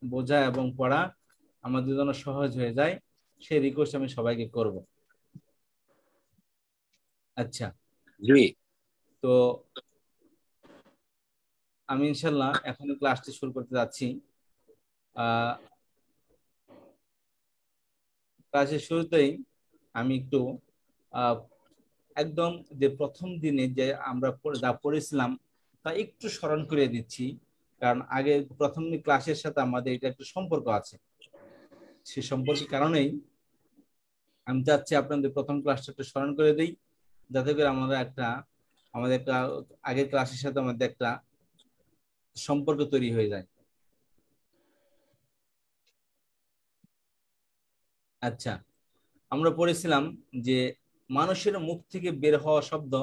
বোঝা এবং পড়া আমাদের জন্য সহজ হয়ে যায়, সেই রিকোয়েস্ট আমি সবাইকে করব। আচ্ছা, জি। তো আমি ইনশাল্লাহ এখন ক্লাসটি শুরু করতে যাচ্ছি। আহ ক্লাসের শুরুতেই আমি একটু আহ, একদম যে প্রথম দিনে যে আমরা যা পড়েছিলাম তা একটু স্মরণ করে দিচ্ছি, কারণ আগে প্রথম ক্লাসের সাথে আমাদের এটা একটু সম্পর্ক আছে। সে সম্পর্কের কারণেই আমি চাচ্ছি আপনাদের প্রথম ক্লাসটা একটু স্মরণ করে দিই, যাতে করে আমাদের একটা আগের ক্লাসের সাথে আমাদের একটা সম্পর্ক তৈরি হয়ে যায়। আচ্ছা, আমরা পড়েছিলাম যে মানুষের মুখ থেকে বের হওয়া শব্দ,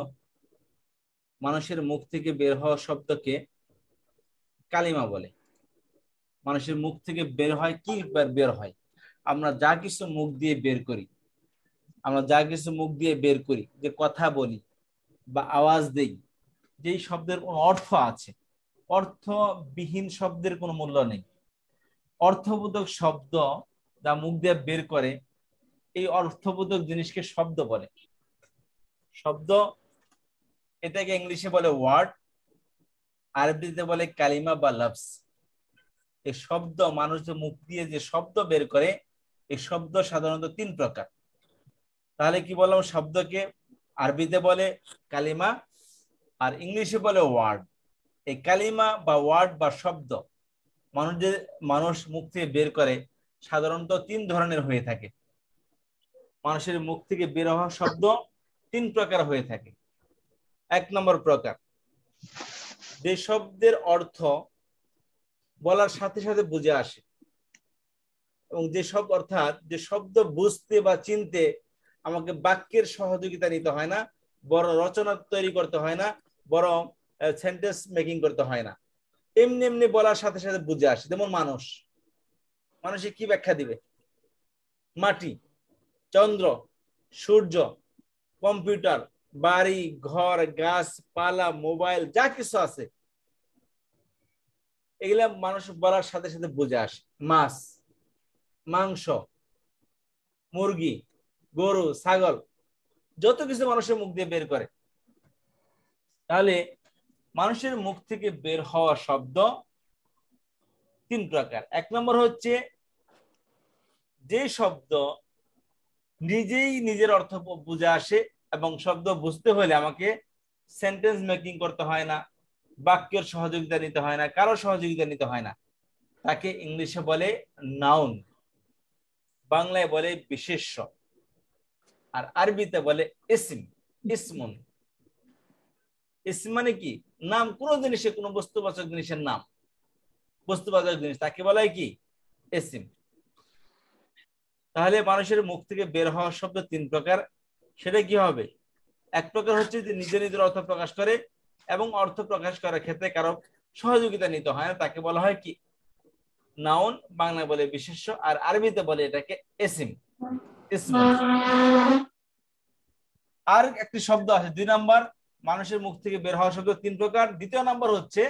মানুষের মুখ থেকে বের হওয়া শব্দকে কালিমা বলে। মানুষের মুখ থেকে বের হয় কি, বের হয় আমরা যা কিছু মুখ দিয়ে বের করি, আমরা যা কিছু মুখ দিয়ে বের করি, যে কথা বলি বা আওয়াজ দেই, যেই শব্দের কোনো অর্থ আছে, অর্থবিহীন শব্দের কোনো মূল্য নেই। অর্থবোধক শব্দ যা মুখ দিয়ে বের করে, এই অর্থবোধক জিনিসকে শব্দ বলে। শব্দ, এটাকে ইংলিশে বলে ওয়ার্ড, আরবিতে বলে কালিমা বা লফজ। এই শব্দ, মানুষ যে মুখ দিয়ে যে শব্দ বের করে, এই শব্দ সাধারণত তিন প্রকার। তাহলে কি বললাম, শব্দকে আরবিতে বলে কালিমা আর ইংলিশে বলে ওয়ার্ড। এই কালিমা বা ওয়ার্ড বা শব্দ মানুষ মুখ থেকে বের করে সাধারণত তিন ধরনের হয়ে থাকে। মানুষের মুখ থেকে বের হওয়া শব্দ তিন প্রকার হয়ে থাকে। এক নম্বর প্রকার, যে শব্দের অর্থ বলার সাথে সাথে বুঝে আসে, এবং যে শব্দ বুঝতে বা চিনতে আমাকে বাক্যের সহযোগিতা নিতে হয় না, বড় রচনা তৈরি করতে হয় না, বরং সেন্টেন্স মেকিং করতে হয় না, এমনি এমনি বলার সাথে সাথে বুঝে আসে। যেমন মানুষে কি ব্যাখ্যা দিবে? মাটি, চন্দ্র, সূর্য, কম্পিউটার, বাড়ি ঘর, গাছপালা, মোবাইল, যা কিছু আছে এগুলা মানুষ বলার সাথে সাথে বুঝে আসে। মাছ, মাংস, মুরগি, গরু, ছাগল, যত কিছু মানুষের মুখ দিয়ে বের করে। তাহলে মানুষের মুখ থেকে বের হওয়া শব্দ তিন প্রকার। এক নম্বর হচ্ছে যে শব্দ নিজেই নিজের অর্থ বুঝে আসে, এবং শব্দ বুঝতে হলে আমাকে সেন্টেন্স মেকিং করতে হয় না, বাক্যের সহযোগিতা নিতে হয় না, কারো সহযোগিতা নিতে হয় না, তাকে ইংলিশে বলে নাউন, বাংলায় বলে বিশেষ্য, আর আরবিতে বলে ইসম, ইসমুন। ইসম মানে কি? নাম, কোন জিনিসের, কোন বস্তুবাচক জিনিসের নাম, বস্তুবাচক জিনিস, তাকে বলা হয় কি? ইসম। তাহলে মানুষের মুখ থেকে বের হওয়ার শব্দ তিন প্রকার। সেটা কি হবে? এক প্রকার হচ্ছে যে নিজে নিজের অর্থ প্রকাশ করে, এবং অর্থ প্রকাশ করার ক্ষেত্রে কারো সহযোগিতা নিতে হয় না, তাকে বলা হয় কি? নাউন, বাংলায় বলে বিশেষ্য, আর আরবিতে বলে এটাকে ইসম, ইসমুন। আর একটি শব্দ আছে, দুই নাম্বার, মানুষের মুখ থেকে বের হওয়া শব্দ তিন প্রকার। দ্বিতীয় নাম্বার হচ্ছে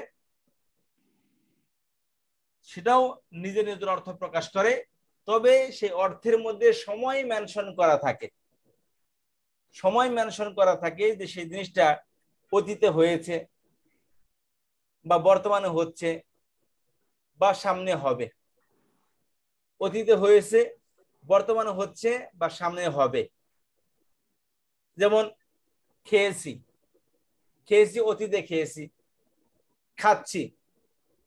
সেটাও নিজে নিজের অর্থ প্রকাশ করে, তবে সেই অর্থের মধ্যে সময় মেনশন করা থাকে। সময় মেনশন করা থাকে যে সেই জিনিসটা অতীতে হয়েছে, বা বর্তমানে হচ্ছে, বা সামনে হবে। অতীতে হয়েছে, বর্তমানে হচ্ছে, বা সামনে হবে। যেমন খেয়েছি, খেয়েছি অতীতে খেয়েছি। খাচ্ছি,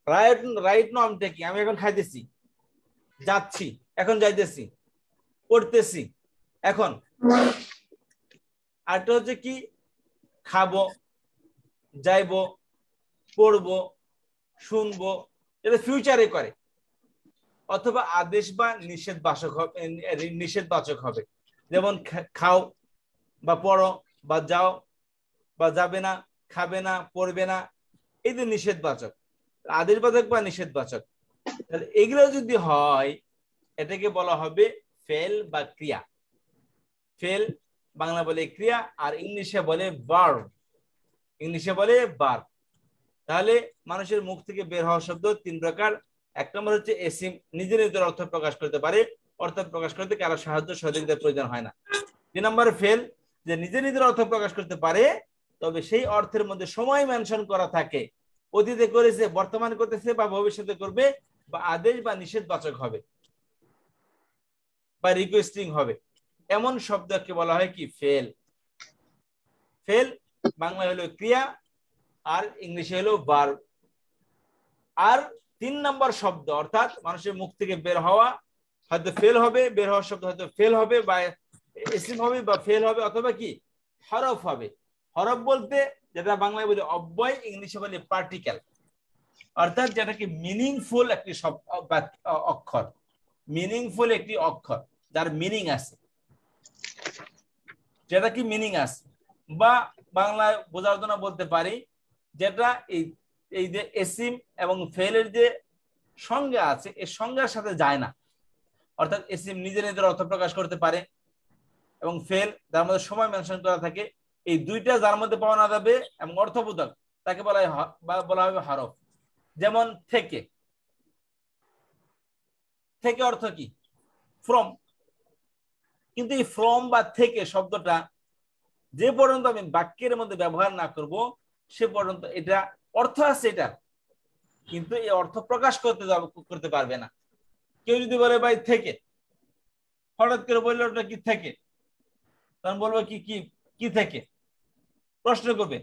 রাইট, রাইট নামটা কি? আমি এখন খাইতেছি। যাচ্ছি, এখন যাইতেছি। পড়তেছি, এখন। আরটা হচ্ছে কি? খাবো, যাইবো, পড়বো, শুনবো। এটা ফিউচারে করে, অথবা আদেশ বা নিষেধবাচক হবে, নিষেধবাচক হবে। যেমন খাও, বা পড়ো, বা যাও, বা যাবে না, খাবে না, পড়বে না, এই যে নিষেধবাচক, আদেশবাচক বা নিষেধবাচক। তাহলে এগুলো যদি হয়, এটাকে বলা হবে ফেল বা ক্রিয়া। ফেল বাংলা বলে ক্রিয়া, আর ইংলিশে বলে ভার্ব, ইংলিশে বলে ভার্ব। তাহলে মানুষের মুখ থেকে বের হওয়া শব্দ তিন প্রকার। এক নম্বর হচ্ছে এসিম নিজে নিজের অর্থ প্রকাশ করতে পারে, অর্থ প্রকাশ করতে কারো সাহায্য সহযোগিতার প্রয়োজন হয় না। 2 নম্বরে ফেল, যে নিজে নিজের অর্থ প্রকাশ করতে পারে তবে সেই অর্থের মধ্যে সময় মেনশন করা থাকে, অতীতে করেছে, বর্তমান করতেছে বা ভবিষ্যতে করবে, বা আদেশ বা নিষেধ বাচক হবে বা রিকোয়েস্টিং হবে, এমন শব্দকে বলা হয় কি ফেল। ফেল বাংলা হলো ক্রিয়া আর ইংলিশে হলো ভার্ব। আর 3 নম্বর শব্দ অর্থাৎ মানুষের মুখ থেকে বের হওয়া হয়তো ফেল হবে, বের হওয়ার শব্দ হয়তো ফেল হবে বা ইসিম হবে বা ফেল হবে অথবা কি হরফ হবে। হরফ বলতে যেটা বাংলায় বলি অব্যয়, ইংলিশে বলি পার্টিকেল, অর্থাৎ যেটা কি মিনিংফুল একটি অক্ষর, মিনিংফুল একটি অক্ষর যার মিনিং আছে, যেটা কি মিনিং আছে, বা বাংলায় বোঝার জন্য বলতে পারি যেটা এই যে এসিম এবং ফেলের যে সংজ্ঞা আছে এই সংজ্ঞার সাথে যায় না। অর্থাৎ এসিম নিজে নিজের অর্থ প্রকাশ করতে পারে এবং ফেল যার মধ্যে সময় মেনশন করা থাকে, এই দুইটা যার মধ্যে পাওয়া না যাবে এবং অর্থবোধক তাকে বলা হবে হরফ। যেমন থেকে, থেকে অর্থ কি ফ্রম, কিন্তু এই ফ্রম বা থেকে শব্দটা যে পর্যন্ত আমি বাক্যের মধ্যে ব্যবহার না করব সে পর্যন্ত এটা অর্থ আছে এটা, কিন্তু এই অর্থ প্রকাশ করতে পারবে না। কেউ যদি বলে ভাই থেকে, হঠাৎ করে বললো ওটা কি থেকে, তখন বলবো কি কি কি থেকে, প্রশ্ন করবে,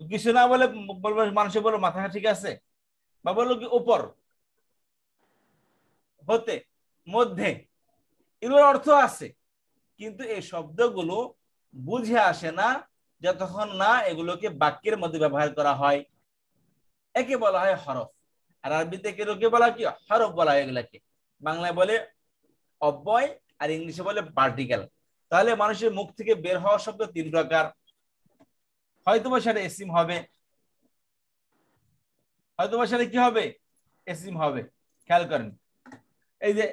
কিছু না বলে বলবো, মানুষে বলবো মাথা ঠিক আছে, বা বললো কি উপর, হতে, মধ্যে, এগুলোর অর্থ আছে, কিন্তু এই শব্দগুলো বুঝে আসে না যতক্ষণ না এগুলোকে বাক্যের মধ্যে ব্যবহার করা হয়। একে বলা হয় হরফ। আর আরবিতে কেউ বলা কি হরফ বলা হয় এগুলাকে, বাংলায় বলে অব্যয় আর ইংলিশে বলে পার্টিকেল। তাহলে মানুষের মুখ থেকে বের হওয়া শব্দ 3 প্রকার, হয়তোবা সেটা এসিম হবে, হয়তোবা সেটা কি হবে এসিম হবে। খেয়াল করেন এই যে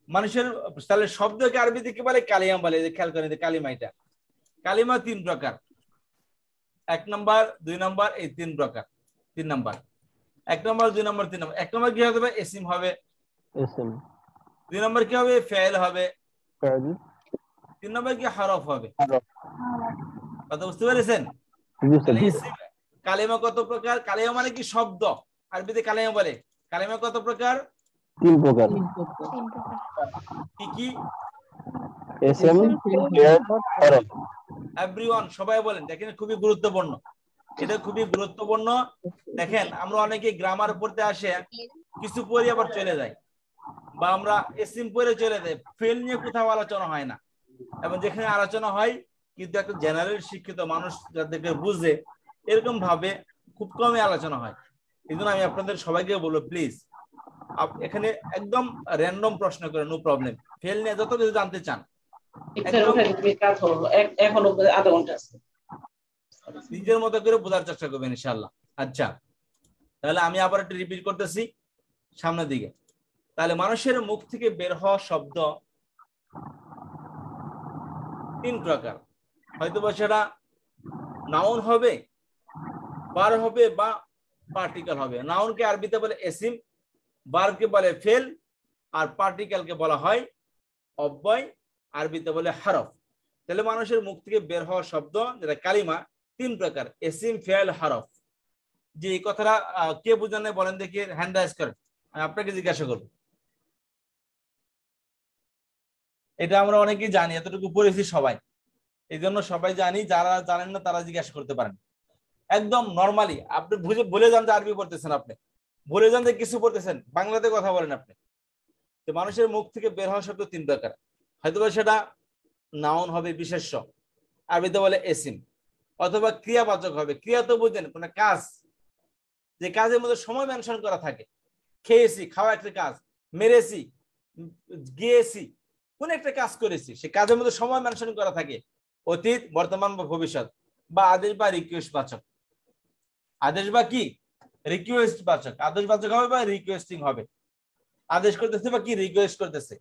মানুষের তাহলে শব্দকে আরবিতে কি বলে কালিমা বলে। খেয়াল করেন কালিমা, এটা কালিমা 3 প্রকার, 1 নম্বর 2 নম্বর এই 3 প্রকার। 3 নম্বর 1 নম্বর 2 নম্বর 3 নম্বর। 1 নম্বর কি হবে এসিম হবে, 2 নম্বর কি হবে ফেল হবে, 3 নম্বর কি হরফ হবে। কথা বুঝতে পেরেছেন? কালিমা কত প্রকার? কালিমা মানে কি শব্দ, আরবিতে কালিমা বলে। কালিমা কত প্রকার? 3 প্রকার। কি কি? এসএম, হরফ। এভরিওয়ান সবাই বলেন, দেখেন খুবই গুরুত্বপূর্ণ, এটা খুবই গুরুত্বপূর্ণ। দেখেন আমরা অনেকে গ্রামার পড়তে আসে, কিছু পড়ে আবার চলে যায়, বা আমরা এসিম পড়ে চলে যাই, ফেল নিয়ে কোথাও আলোচনা হয় না, এবং যেখানে আলোচনা হয় কিন্তু একটা জেনারেল শিক্ষিত মানুষ যাদেরকে বুঝে এরকম ভাবে খুব কমই আলোচনা হয়। এই জন্য আমি আপনাদের সবাইকে বলবো প্লিজ এখানে একদম র্যান্ডম প্রশ্ন করে, নো প্রবলেম, ফেল নিয়ে যত কিছু জানতে চান নিজের মতো করে বোঝার চেষ্টা করবেন ইনশাআল্লাহ। আচ্ছা, তাহলে আমি আবার একটু রিপিট করতেছি সামনের দিকে। তাহলে মানুষের মুখ থেকে বের হওয়া শব্দ 3 প্রকার, হয়তো বা সেটা নাউন হবে, বার হবে বা পার্টিকেল হবে। নাউনকে আরবিতে বলে এসিম, বারকে বলে ফেল, আর পার্টিকেলকে বলা হয় অব্যয়, আরবিতে বলে হরফ। তাহলে মানুষের মুখ থেকে বের হওয়া শব্দ যেটা কালিমা 3 প্রকার, এসিম, ফেল, হরফ। যে এই কথাটা কে বুঝানে বলেন দেখি, হ্যান্ড রাইজ করেন, আমি আপনাকে জিজ্ঞাসা করব। এটা আমরা অনেকেই জানি, এতটুকু পড়েছি সবাই, এই জন্য সবাই জানি, যারা জানেন না তারা জিজ্ঞাসা করতে পারেন। একদম নর্মালি আপনি ভুলে যান যে আরবি পড়তেছেন, আপনি ভুলে যান যে কিছু পড়তেছেন, বাংলাতে কথা বলেন আপনি। তো মানুষের মুখ থেকে বের হওয়া শব্দ 3 প্রকার, হয়তো সেটা নাউন হবে বিশেষ্য, আরবিতে বলে এসিম, অথবা ক্রিয়াবাচক হবে। ক্রিয়া তো বুঝেন কোন কাজ, যে কাজের মধ্যে সময় মেনশন করা থাকে, খেয়েছি খাওয়া একটা কাজ, মেরেছি, গিয়েছি, কোন একটা কাজ করেছি, সে কাজের মধ্যে সময় মেনশন করা থাকে, অতীত, বর্তমান বা ভবিষ্যৎ, বা আদেশ বা রিকোয়েস্ট বাচক। আদেশ বা কি রিকোয়েস্ট বাচক, আদেশ বাচক হবে বা রিকোয়েস্টিং হবে, আদেশ করতেছে বা কি রিকোয়েস্ট করতেছে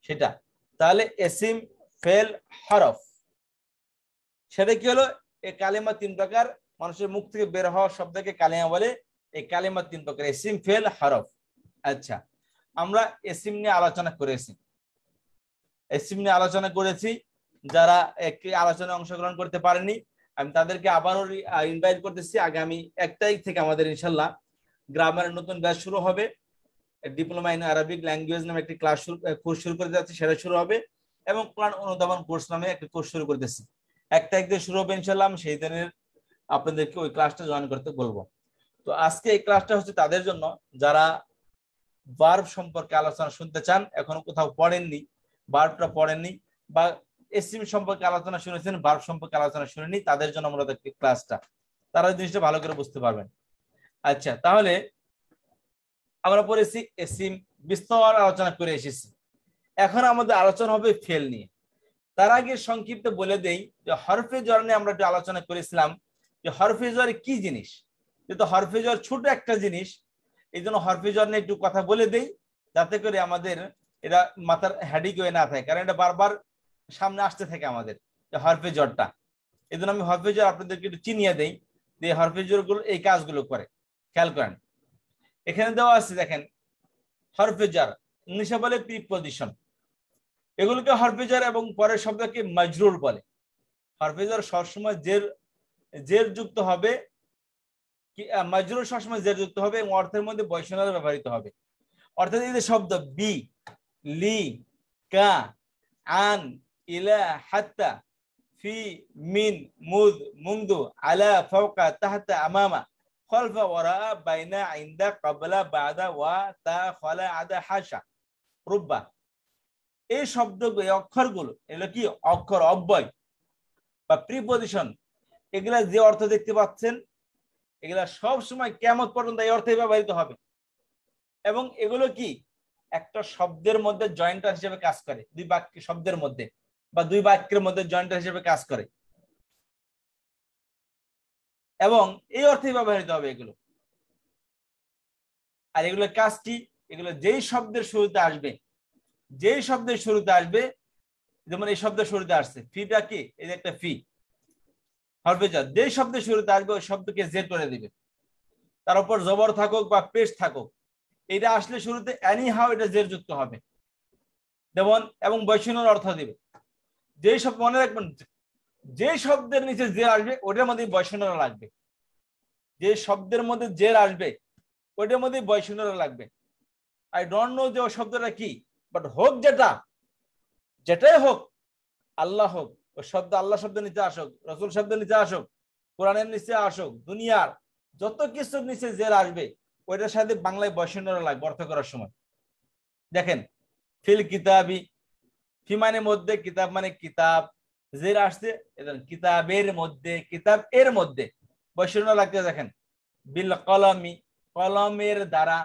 সেটা। তাহলে এসিম, ফেল, হরফ, সেটা কি হলো এই কালিমা 3 প্রকার, মানুষের মুখ থেকে বের হওয়া শব্দকে কালিমা বলে। এই কালিমা তিন প্রকার, ইসিম, ফেল, হরফ। আচ্ছা, আমরা ইসিম নিয়ে আলোচনা করেছি। ইসিম নিয়ে আলোচনা করেছি, যারা একটি আলোচনায় অংশগ্রহণ করতে পারেনি আমি তাদেরকে আবারও ইনভাইট করতেছি। আগামী 1 তারিখ থেকে আমাদের ইনশাল্লাহ গ্রামারের নতুন ব্যাচ শুরু হবে। ডিপ্লোমা ইন আরবিক ল্যাঙ্গুয়েজ নামে একটি কোর্স শুরু করতে যাচ্ছি, সেটা শুরু হবে। এবং কোরআন অনুধাবন কোর্স নামে একটা কোর্স শুরু করতেছি। 1 তারিখ থেকে শুরু হবে ইনশাল্লাহ। আমি সেই দিনের আপনাদেরকে ওই ক্লাসটা জয়েন করতে বলবো। তো আজকে এই ক্লাসটা হচ্ছে তাদের জন্য যারা ভার্ব সম্পর্কে আলোচনা শুনতে চান, এখনো কোথাও পড়েননি, ভার্বটা পড়েননি, বা এসিম সম্পর্কে আলোচনা শুনেছেন, ভার্ব সম্পর্কে আলোচনা শুনেনি, তাদের জন্য আমরা ক্লাসটা, তারা জিনিসটা ভালো করে বুঝতে পারবেন। আচ্ছা, তাহলে আমরা পড়েছি এসিম, বিস্তর আলোচনা করে এসেছি। এখন আমাদের আলোচনা হবে ফেল নিয়ে। তার আগে সংক্ষিপ্ত বলে দেই যে হরফে জ্বর নিয়ে আমরা একটু আলোচনা করেছিলাম যে হরফে জ্বর কি জিনিস। যেহেতু হরফে জ্বর ছোট একটা জিনিস, এই জন্য হরফে জ্বর নিয়ে একটু কথা বলে দেই, যাতে করে আমাদের এটা মাথার হেডিক হয়ে না থাকে, কারণ এটা বারবার সামনে আসতে থাকে আমাদের হরফে জ্বরটা। এই জন্য আমি হরফে জ্বর আপনাদেরকে একটু চিনিয়ে দেই যে হরফে জ্বর গুলো এই কাজগুলো করে। খেয়াল করেন, এখানে দেওয়া আছে দেখেন হরফে জ্বর, ইংলিশে বলে প্রিপজিশন। এগুলোকে হরফে জ্বর এবং পরের শব্দকে মাজরুর বলে। হরফে জ্বর সবসময় জের যুক্ত হবে, মাজরুর সবসময় জের যুক্ত হবে এবং অর্থের মধ্যে বৈষণ্য ব্যবহৃত হবে। অর্থাৎ এই যে শব্দ বি, লি, কা, আন, ইলা, হাত্তা, ফি, মিন, মুদ, মুংদু, আলা, ফাওকা, তাহতা, আমামা, খলফা, ওয়ারা, বাইনা, ইনদা, ক্বাবলা, বাদা, ওয়া, তা, খলা, আদা, হাসা, রুব্বা। এই শব্দগুলো, এই অক্ষরগুলো, এগুলো কি অক্ষর, অব্যয় বা প্রিপজিশন। এগুলা যে অর্থ দেখতে পাচ্ছেন, এগুলা সব সময় কিয়ামত পর্যন্ত এই অর্থে ব্যবহৃত হবে। এবং এগুলো কি একটা শব্দের মধ্যে জয়েন্টার হিসেবে কাজ করে, দুই বাক্য শব্দের মধ্যে বা দুই বাক্যের মধ্যে জয়েন্টার হিসেবে কাজ করে, এবং এই অর্থে ব্যবহৃত হবে এগুলো। আর এগুলোর কাজ কি? এগুলো যেই শব্দের শুরুতে আসবে, যেই শব্দের শুরুতে আসবে, যেমন এই শব্দের শুরুতে আসছে ফিটা কি, এই যে একটা ফি, হরফে জ্বর, যেই শব্দের শুরুতে আসবে ওই শব্দকে জের করে দিবে। তার উপর জবর থাকুক বা পেশ থাকুক, এটা আসলে শুরুতে এনি হাউ এটা জের যুক্ত হবে, যেমন এবং বৈষণ্যর অর্থ দিবে। যেই শব্দ, মনে রাখবেন, যে শব্দের নিচে জের আসবে ওটার মধ্যে বৈষণ্য লাগবে। যে শব্দের মধ্যে জের আসবে ওইটার মধ্যে বৈষণ্য লাগবে। আই ডোন্ট নো যে ওই শব্দটা কি, বাট হোক যেটাই হোক, আল্লাহ হোক, ওই শব্দ আল্লাহ শব্দের নিচে আসুক, রসুল শব্দের নিচে আসুক, কোরআনের নিচে আসুক, দুনিয়ার যত কিছুর নিচে জের আসবে ওইটার সাথে বাংলায় বৈষণ্য লাগবে অর্থ করার সময়। দেখেন, ফিল কিতাবি, ফি মানে মধ্যে, কিতাব মানে কিতাব, জের আসছে, কিতাবের মধ্যে, কিতাব এর মধ্যে বৈষণ্য লাগতে। দেখেন বিল কলমি, কলমের দ্বারা,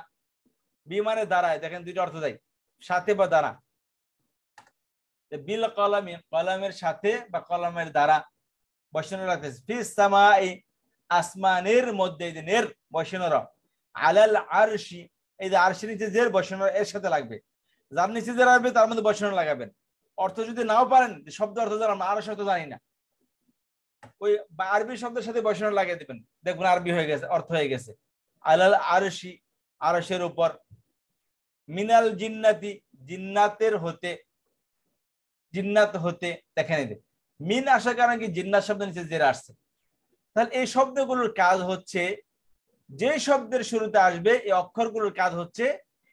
বি মানে দ্বারায়, দেখেন দুইটা অর্থ দেয়, সাথে বা দ্বারা। বিল কলমি, কলমের সাথে বা কলমের দ্বারা বৈষণ্য লাগতেছে। ফিস সামাই, আসমানের মধ্যে, এই যে নের বৈষণ্য। আলাল আরশি, এই যে আরশির নিচে জের, বৈষণ্য এর সাথে লাগবে। যার নিচে জের আসবে তার মধ্যে বৈষণ্য লাগাবেন। অর্থ যদি নাও পারেন, শব্দ অর্থ জানা, আমরা আরো শব্দ জানি না, ওই আরবি শব্দের সাথে বৈষণ্য লাগিয়ে দিবেন, দেখুন আরবি হয়ে গেছে, অর্থ হয়ে গেছে। আলাল আরশি, আরশের উপর। মিনাল জিন্নাতি, জিন্নাতের হতে, জিন্নাত হতে, দেখেন এই মিন আসার কারণে কি জিন্নাত শব্দ নিচে জের আসছে। তাহলে এই শব্দগুলোর কাজ হচ্ছে, যে শব্দের শুরুতে আসবে এই অক্ষরগুলোর কাজ হচ্ছে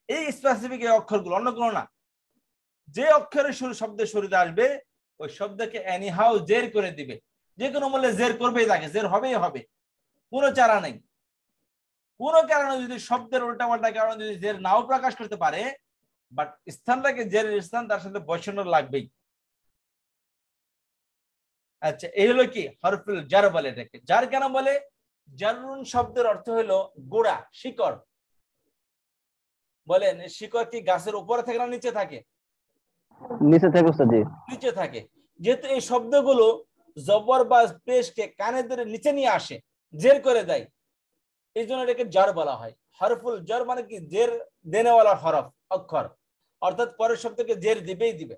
এই স্পেসিফিক এই অক্ষরগুলো, অন্য কোনো না। যে অক্ষরের শব্দের শুরুতে আসবে ওই শব্দকে এনিহাউ জের করে দিবে, যে কোনো মূল্যে জের করবেই, তাকে জের হবেই হবে, কোনো চারা নেই। কোনো কারণে যদি শব্দের উল্টাপাল্টা কারণে যদি জের নাও প্রকাশ করতে পারে, বাট স্থানটাকে জেরের স্থান, তার সাথে বৈষণ্য লাগবেই। আচ্ছা, এই হলো কি হরফুল জার বলে এটাকে। জার কেন বলে? জারুন শব্দের অর্থ হলো গোড়া, শিকড়। বলেন শিকড় কি গাছের উপরে থাকে না নিচে থাকে? নিচে থাকে উস্তাদ জি, নিচে থাকে। যেহেতু এই শব্দগুলো জবর বা পেশকে কানে ধরে নিচে নিয়ে আসে, জের করে দেয়, এই জন্য এটাকে জার বলা হয়। হরফুল জার মানে কি জের দেনেওয়ালা হরফ, অক্ষর, অর্থাৎ পরের শব্দকে জের দিবেই দিবে।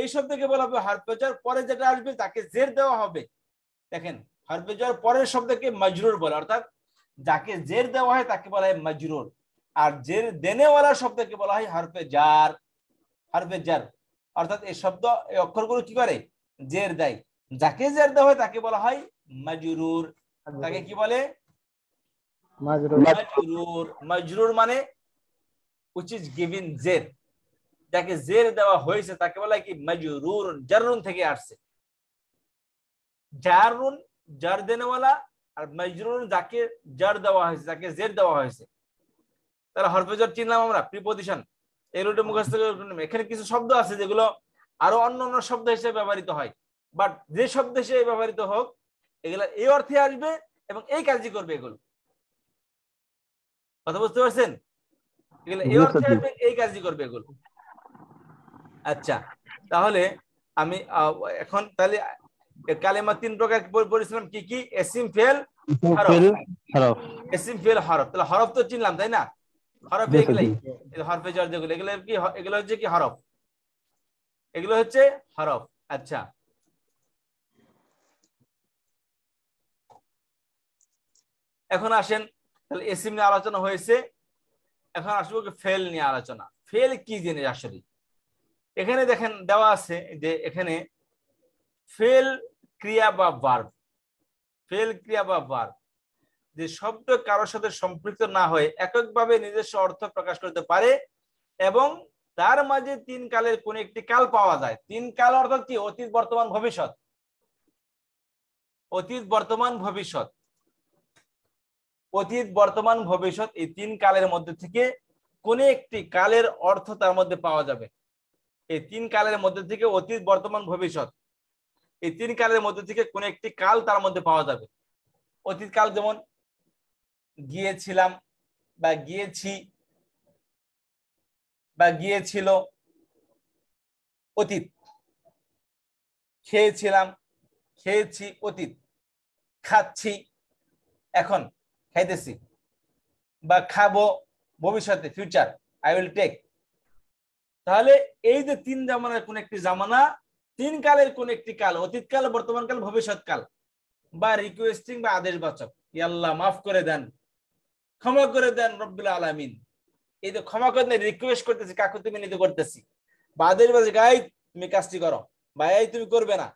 এই শব্দকে বলা হবে হরফে জার, পরে যেটা আসবে তাকে জের দেওয়া হবে। দেখেন হরফে জার পরের শব্দকে মাজরুর বলে, অর্থাৎ যাকে জের দেওয়া হয় তাকে বলা হয় মাজরুর, আর জের দেনেওয়ালা শব্দকে বলা হয় হরফে জার। হরফে জার অর্থাৎ এই শব্দ, এই অক্ষরগুলো কি করে? জের দেয়। যাকে জের দেওয়া হয় তাকে বলা হয় মাজরুর। তাকে কি বলে? মাজরুর। মাজরুর মানে which is given জের, যাকে জের দেওয়া হয়েছে তাকে বলা হয় কি? মাজরুর। জাররুন থেকে আসছে। জাররুন জার দেনেওয়ালা, আর মাজরুর যাকে জার দেওয়া হয়েছে, যাকে জের দেওয়া হয়েছে। তাহলে হরফে জার চিনলাম আমরা, প্রিপজিশন। এগুলো মুখস্থ করে। এখানে কিছু শব্দ আছে যেগুলো আরো অন্য অন্য শব্দ হিসেবে ব্যবহৃত হয়, বাট যে শব্দ হিসেবে ব্যবহৃত হোক এগুলা এই অর্থে আসবে এবং এই কাজই করবে। এগুলো কথা বুঝতে পারছেন? এগুলো এই অর্থে আসবে, এই কাজই করবে এগুলো। আচ্ছা, তাহলে আমি এখন তাহলে কালেমা তিন প্রকার পড়েছিলাম, কি কি? ইসম, ফেল, হরফ। ইসম, ফেল, হরফ। তাহলে হরফ তো চিনলাম, তাই না? হরফ এগুলাই, হরফে জার যেগুলো, এগুলো কি? এগুলো হচ্ছে কি? হরফ। এগুলো হচ্ছে হরফ। আচ্ছা, এখন আসেন, তাহলে ইসম নিয়ে আলোচনা হয়েছে, এখন আসবো ফেল নিয়ে আলোচনা। ফেল কি জিনিস আসলে? এখানে দেখেন দেওয়া আছে যে এখানে ফেল ক্রিয়া বা ভার্ব। ফেল ক্রিয়া বা ভার্ব যে শব্দ কারোর সাথে সম্পৃক্ত না হয়ে এককভাবে নিজস্ব অর্থ প্রকাশ করতে পারে এবং তার মাঝে তিন কালের কোন একটি কাল পাওয়া যায়। তিন কাল অর্থাৎ কি? অতীত, বর্তমান, ভবিষ্যৎ। অতীত, বর্তমান, ভবিষ্যৎ। অতীত, বর্তমান, ভবিষ্যৎ, এই তিন কালের মধ্যে থেকে কোন একটি কালের অর্থ তার মধ্যে পাওয়া যাবে। এই তিন কালের মধ্যে থেকে অতীত, বর্তমান, ভবিষ্যৎ, এই তিন কালের মধ্যে থেকে কোন একটি কাল তার মধ্যে পাওয়া যাবে। অতীত কাল যেমন গিয়েছিলাম বা গিয়েছি বা গিয়েছিল, অতীত। খেয়েছিলাম, খেয়েছি, অতীত। খাচ্ছি, এখন খাইতেছি। বা খাবো, ভবিষ্যতে, ফিউচার, আই উইল টেক। তাহলে এই যে তিন জামানার কোন একটি জামানা, তিন কালের কোন একটি কাল, অতীত কাল, বর্তমান কাল, ভবিষ্যৎ কাল, বা রিকোয়েস্টিং বা আদেশবাচক, আল্লাহ মাফ করে দেন, ক্ষমা করে দেন রব্বুল আলামিন। এই যে ক্ষমা করে দেন, রিকোয়েস্ট করতেছি, কাকুতি মিনতি করতেছি, বা আদেশবাচক, এই তুমি কাজটি করো, বা এই তুমি করবে না,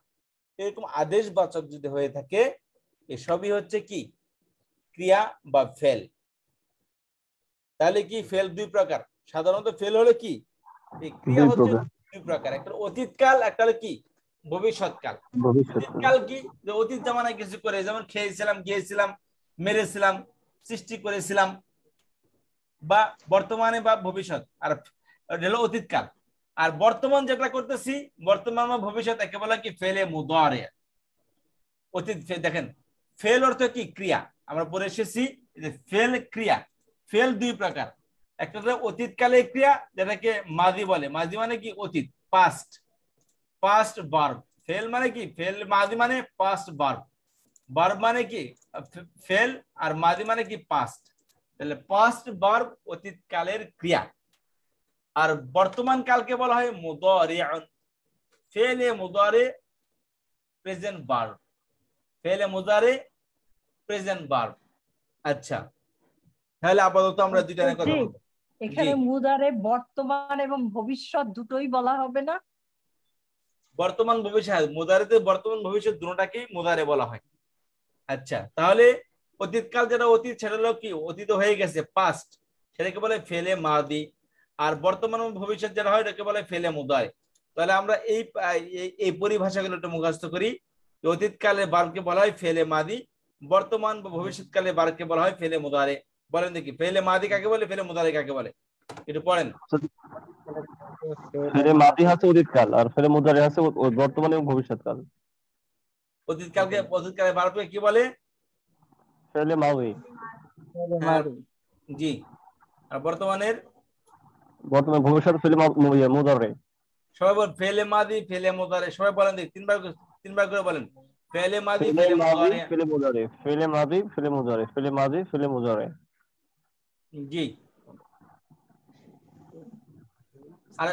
এরকম আদেশবাচক যদি হয়ে থাকে, এসবই হচ্ছে কি? ক্রিয়া বা ফেল। তাহলে কি? ফেল দুই প্রকার। সাধারণত ফেল হলো কি? এই ক্রিয়া হচ্ছে দুই প্রকার, একটা অতীতকাল, একটা হলো কি? ভবিষ্যৎকাল। অতীতকাল কি? যে অতীত জামানায় কিছু করে, যেমন খেয়েছিলাম, গিয়েছিলাম, মেরেছিলাম, সৃষ্টি করেছিলাম, বা বর্তমানে বা ভবিষ্যৎ, আর হলো অতীতকাল। আর বর্তমান যেটা করতেছি, বর্তমান বা ভবিষ্যৎ, একে বলা কি? ফেলে মুদারে। অতীত দেখেন, ফেল অর্থ কি? ক্রিয়া। আমরা পড়ে এসেছি যে ফেল ক্রিয়া। ফেল দুই প্রকার, একটা হলো অতীতকালে ক্রিয়া যেটাকে মাজি বলে। মাজি মানে কি? অতীত, পাস্ট, পাস্ট ভার্ব। ফেল মানে কি? ফেল মাজি মানে পাস্ট ভার্ব। ভার্ব মানে কি? ফেল। আর মাজি মানে কি? পাস্ট। তাহলে পাস্ট ভার্ব অতীতকালের ক্রিয়া। আর বর্তমান কালকে বলা হয় মুদারিউন। ফেলে মুদারে, প্রেজেন্ট ভার্ব। ফেলে মুদারে, প্রেজেন্ট ভার্ব। আচ্ছা, তাহলে আপাতত আমরা দুইটা নিয়ে কথা বলবো। এখানে মুদারে বর্তমান এবং ভবিষ্যৎ দুটোই বলা হবে না? বর্তমান, ভবিষ্যৎ। মুদারেতে বর্তমান, ভবিষ্যৎ দুটোটাকেই মুদারে বলা হয়। আচ্ছা, তাহলে অতীতকাল যেটা অতীত, সেটা হলো কি? অতীত হয়ে গেছে, পাস্ট, সেটাকে বলে ফেলে মাদি। আর বর্তমান এবং ভবিষ্যৎ যেটা হয় এটাকে বলে ফেলে মুদারে। তাহলে আমরা এই এই পরিভাষাগুলো একটু মুখস্থ করি। অতীতকালে বারকে বলা হয় ফেলে মাদি, বর্তমান বা ভবিষ্যৎকালে বারকে বলা হয় ফেলে মুদারে। বলেন দেখি, ফেলে মাদি কাকে বলে, ফেলে মুদারে কাকে বলে? একটু পড়েন। ফেলে মাদি হচ্ছে অতীতকাল, আর ফেলে মুদারি হচ্ছে বর্তমান এবং ভবিষ্যৎকাল। অতীতকালে বারকে কি বলে? ফেলে মাদি। জি। আর বর্তমানের? বর্তমান, ভবিষ্যৎ ফেলে মুদারি। সবাই বল ফেলে মাদি, ফেলে মুদারে। সবাই বলেন দেখি, তিনবার করে বলেন। ফেলে মাদি, ফেলে মুদারে। ফেলে মুদারি, ফেলে মাদি, ফেলে মুদারি, ফেলে মাদি, ফেলে মুদারি। জি। আর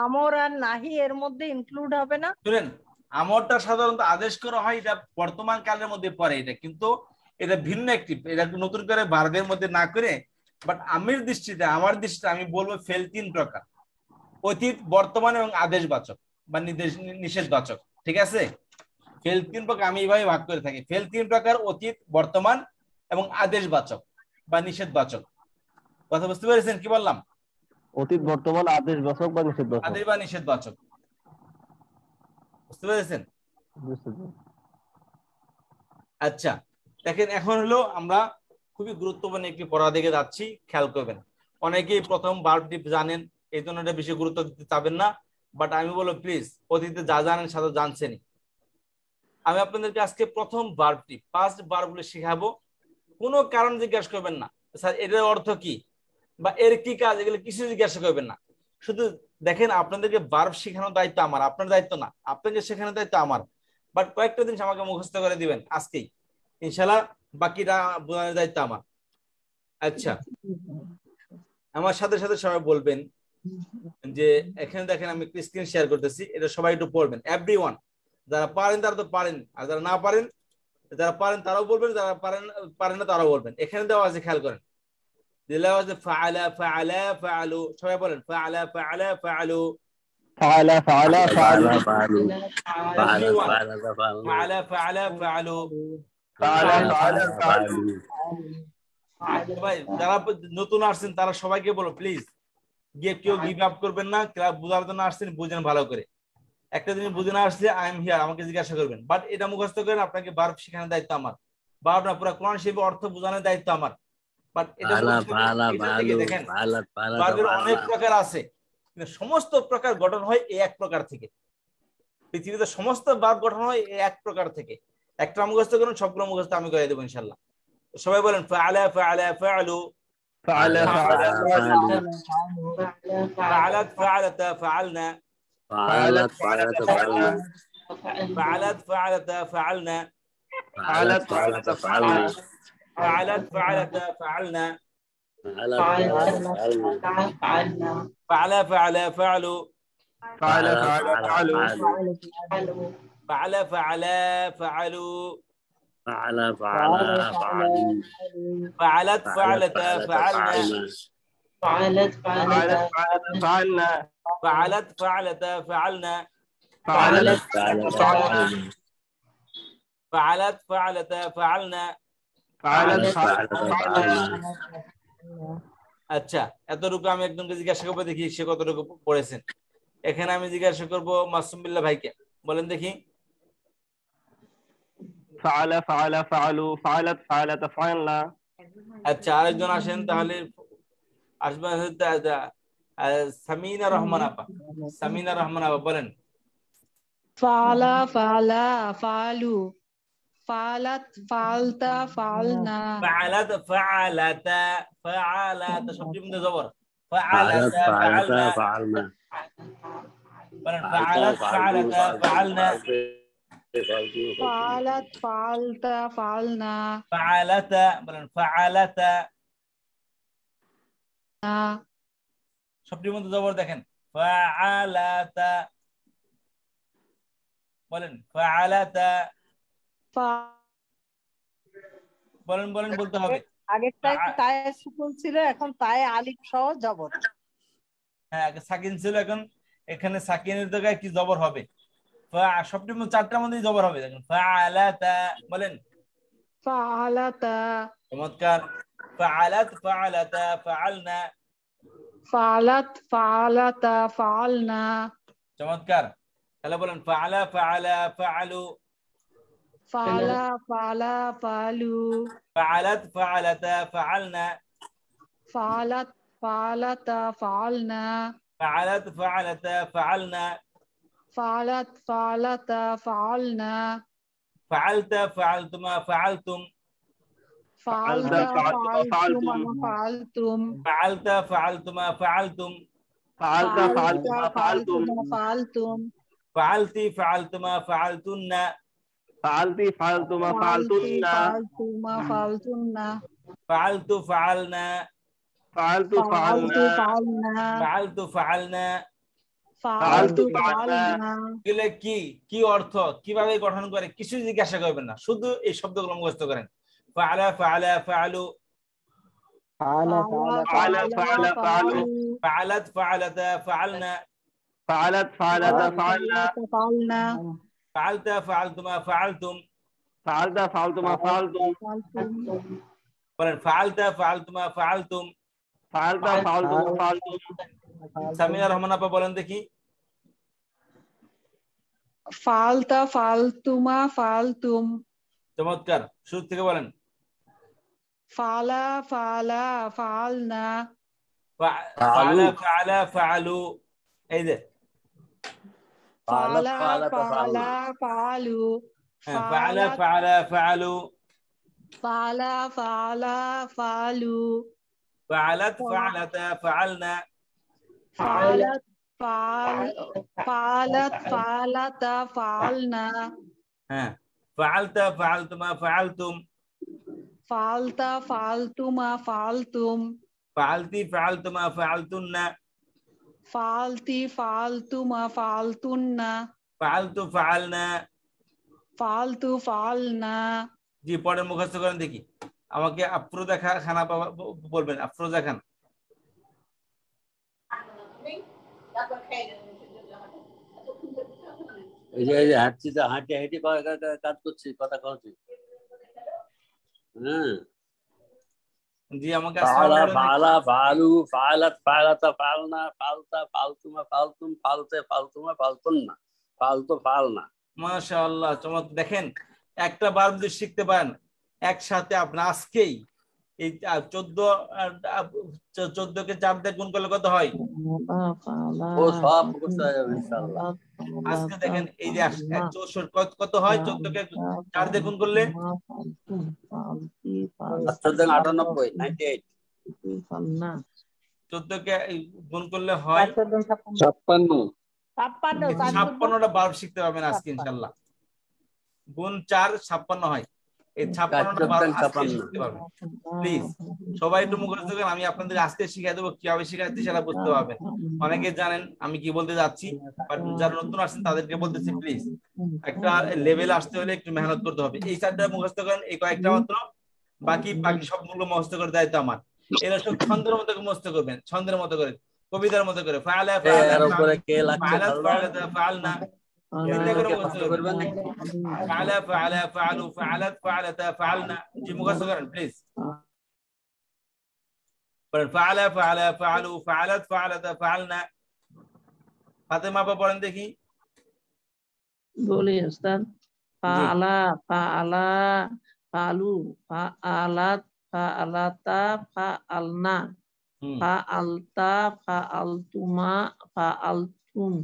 আমর আর নাহি এর মধ্যে ইনক্লুড হবে না? শুনেন, আমরটা সাধারণত আদেশ করা হয়, এটা বর্তমান কালের মধ্যে পড়ে এটা, কিন্তু এটা ভিন্ন একটি, এটা নতুন করে ভার্বের মধ্যে না করে, বাট আমার দৃষ্টিতে আমি বলবো ফেল 3 প্রকার: অতীত, বর্তমান এবং আদেশবাচক বা নিষেধবাচক। ঠিক আছে, ফেল 3 প্রকার আমি এইভাবে ভাগ করে থাকি। ফেল 3 প্রকার: অতীত, বর্তমান এবং আদেশবাচক বা নিষেধবাচক। কথা বুঝতে পেরেছেন কি বললাম? অতীত, বর্তমান, আদেশবাচক বা নিষেধবাচক। আদেশ বা নিষেধবাচক, বুঝতে পেরেছেন? আচ্ছা, দেখেন এখন হলো আমরা খুবই গুরুত্বপূর্ণ একটি পড়া দিকে যাচ্ছি, খেয়াল করবেন। অনেকেই প্রথম ভার্বটি জানেন, এই জন্য এটা বেশি গুরুত্ব দিতে চাবেন না, বাট আমি বলবো প্লিজ অতীতে যা জানেন সাথে জানছেনই। আমি আপনাদেরকে আজকে প্রথম ভার্বটি, ফার্স্ট ভার্বগুলো শেখাবো। কোনো কারণ জিজ্ঞাসা করবেন না, স্যার এটার অর্থ কি বা এর কি কাজ, এগুলো কিছু জিজ্ঞাসা করবেন না। শুধু দেখেন, আপনাদেরকে ভার্ব শেখানোর দায়িত্ব আমার, আপনার দায়িত্ব না। আপনাকে শেখানোর দায়িত্ব আমার, বাট কয়েকটা জিনিস আমাকে মুখস্থ করে দিবেন আজকেই, ইনশাল্লাহ বাকিটা বোঝানোর দায়িত্ব আমার। আচ্ছা, আমার সাথে সাথে সবাই বলবেন যে এখানে দেখেন আমি একটু স্ক্রিন শেয়ার করতেছি, এটা সবাই একটু পড়বেন, এভরিওয়ান। যারা পারেন তারা তো পারেন, আর যারা না পারেন, যারা পারেন তারাও বলবেন, যারা পারেন না তারাও বলবেন। এখানে দেওয়া আছে, খেয়াল করেন, দেওয়া আছে ফাআলা ফাআলা ফাআলু। সবাই বলেন ফাআলা ফাআলা ফাআলু। ফাআলা ফাআলা ফাআলু। ফাআলা ফাআলা ফাআলু। ফাআলা ফাআলা ফাআলু। ভাই যারা নতুন আসছেন তারা সবাইকে বলো প্লিজ, কেউ গিভ আপ করবেন না। ক্লাস বোঝার জন্য আসছেন, বুঝেন ভালো করে। একটা জিনিস বুঝে না আসলে আই এম হিয়ার, আমাকে জিজ্ঞাসা করবেন, বাট এটা মুখস্থ করেন। আপনাকে ভার্ব শেখানোর দায়িত্ব আমার, ভার্ব না পুরো কোরআন শরীফের অর্থ বোঝানোর দায়িত্ব আমার। বাট এটা দেখেন, ভার্বের অনেক প্রকার আছে, কিন্তু সমস্ত প্রকার গঠন হয় এই এক প্রকার থেকে। পৃথিবীতে সমস্ত ভার্ব গঠন হয় এই এক প্রকার থেকে। একটা মুখস্থ করুন, সবগুলো মুখস্থ আমি করে দেবো ইনশাল্লাহ। সবাই বলেন ফাআলা ফাআলা ফাআলু। ফাআলা ফাআলা ফাআলু। ফাআলাত ফাআলাতা ফাআলনা। ফাআলাত ফাআলাতা ফাআলনা। فعلت فعلت فعلنا. ফাআলাত ফাআলাতা ফাআলনা। فعلت فعلت فعلنا. فعل فعل فعلوا. فعل فعل فعلوا. فعل فعل فعلوا. فعل فعل فعلوا. فعلت فعلت فعلنا. فعلت فعلت فعلنا. فعلت فعلت فعلنا. فعلت فعلت فعلنا. فعلت فعلت فعلنا. فعلت فعلت فعلنا. আচ্ছা, এতটুকু আমি একজনকে জিজ্ঞাসা করবো, দেখি সে কতটুকু পড়েছেন। এখানে আমি জিজ্ঞাসা করবো মাসুম বিল্লাহ ভাইকে, বলেন দেখি। فعل فعل فعلوا. فعلت فعلت فعلنا. আচ্ছা, আরেকজন আসেন তাহলে, আসবেন সামিনা রহমান আপা। সামিনা রহমান আপা বলেন। ফালা ফালা ফালু। ফালাত ফালতা ফালনা। ফাআলাত ফাআলাতা ফাআলাতা, সবচেয়ে মধ্যে জবর। ফাআলাতা ফাআলনা। বলেন ফাআলাত ফাআলাতা ফাআলনা। ফালাত ফালতা ফালনা। ফাআলাতা, বলেন ফাআলাতা। সবচেয়ে মধ্যে জবর দেখেন, ফাআলাতা। বলেন ফাআলাতা। বলেন বলেন, বলতে হবে। আগেরটাই তায়ে সুকুন ছিল, এখন তায়ে আলিফ সহ জবর। হ্যাঁ, আগে সাকিন ছিল, এখন এখানে সাকিনের জায়গায় কি জবর হবে? সবটি চারটার মধ্যে জবর হবে, দেখেন ফাআলাতা। বলেন ফাআলাতা। চমৎকার। ফাআলাত ফাআলাতা ফাআলনা। ফালাত ফালাতা ফালনা। চমৎকার। তাহলে বলেন ফাআলা ফাআলা ফাআলু। ফালা ফালা ফালু। ফাআলাত ফাআলাতা ফাআলনা। ফালাত ফালাতা ফালনা। ফাআলাত ফাআলাতা ফাআলনা। ফালাত ফালাতা ফালনা। ফাআলতা ফাআলতুমা ফাআলতুম। ফালতা ফালতুমা ফালতুম। ফাআলতা ফাআলতুমা ফাআলতুম। ফাআলতা ফাআলতুমা ফাআলতুম। ফালতুম। ফাআলতি ফাআলতুমা ফাআলতুন্না। ফাআলতি ফাআলতুমা ফাআলতুন্না। ফালতুমা ফালতুন্না। ফাআলতু ফাআলনা। ফাআলতু ফাআলনা। ফাআলতু ফাআলনা। ফালতু ফালনা। এগুলো কি কি অর্থ, কিভাবে গঠন করে কিছু জিজ্ঞাসা করবেন না, শুধু এই শব্দগুলো মুখস্থ করেন। ফাআলা ফাআলা ফাআলু فعل فعل فعل فعلوا ফাআলাত ফাআলাতা ফাআলনা فعلت فعلت فعلنا فعلنا ফাআলতা ফাআলতুমা ফাআলতুম فعلت فعلتما فعلتم বলেন ফাআলতা ফাআলতুমা ফাআলতুম فعلت فعلتما فعلتم সামিয়া রহমান আপা বলেন দেখি فعلت فعلتما فعلتم চমৎকার শুরু থেকে বলেন فعل فعل فعلنا ফাআলা ফাআলা ফাআলু এই যে فعل فعل فعلوا ফাআলা ফাআলা ফাআলু فعل فعل فعلوا ফাআলাত ফাআলাতা ফাআলনা فعلت فعلت فعلت فعلنا হ্যাঁ ফাআলতা ফাআলতুমা ফাআলতুম فعلت فعلتما فعلتم ফাআলতি ফাআলতুমা ফাআলতুন্না فعلتي فعلتما فعلتن ফাআলতু ফাআলনা فعلت فعلنا জি পরের মুখস্থ করেন দেখি আমাকে আফরোজা খানা বলবেন আফরোজা খান এই যে হাঁটছি তো হাঁটে হেঁটে কাজ করছি কথা বলছি হ্যাঁ জি আমাকে ফাআলা ফাআলা ফাআলু ফাআলাত ফাআলাতা ফাআলনা ফাআলতা ফাআলতুমা ফাআলতুম ফাআলতে ফাআলতুমা ফাআলতুন্না ফাআলতু ফাআলনা মাশাআল্লাহ চমৎকার দেখেন একটা বার যদি শিখতে পারেন একসাথে আপনি আজকেই এই 14 কে 4 দিয়ে গুণ করলে কত হয় ও সব মুখস্থ হয়ে যাবে ইনশাআল্লাহ আজকে দেখেন এই যে 64 কত হয় 14 কে 4 দিয়ে গুণ করলে 98 14 কে গুণ করলে হয় 56টা বার শিখতে পারবেন আজকে ইনশাআল্লাহ গুণ 4 56 হয় এই 56টা বার আজকে শিখতে পারবেন প্লিজ সবাই একটু মুখস্থ করেন আমি আপনাদের আজকে শিখিয়ে দেব কিভাবে শিখাচ্ছি সেটা বুঝতে পারবেন অনেকে জানেন আমি কি বলতে যাচ্ছি বাট যারা নতুন আসেন তাদেরকে বলতেছি প্লিজ একটা লেভেল আসতে হলে একটু মেহনত করতে হবে এই চারটা মুখস্থ করেন এই কয়েকটা মাত্র বাকি সবগুলো মুখস্থ করে দায়িত্ব আমার এরা সব ছন্দের মতো মুখস্থ করবেন ছন্দের মতো করে কবিতার মতো করে ফাআলা ফাআলা এর উপরে কে লাগছে ফাআলাত ফাআলনা ফাআলা ফাআলা ফাআলু ফাআলাত ফাআলাতা ফাআলনা জি মুখস্থ করেন প্লিজ পড়েন ফাআলা ফাআলা ফাআলু ফাআলাত ফাআলাতা ফাআলনা ফাতেমা আপা পড়েন দেখি বলি উস্তাদ ফাআলা ফাআলা ফাআলু ফাআলাত ফাআলাতা ফাআলনা ফাআলতা ফাআলতুমা ফাআলতুম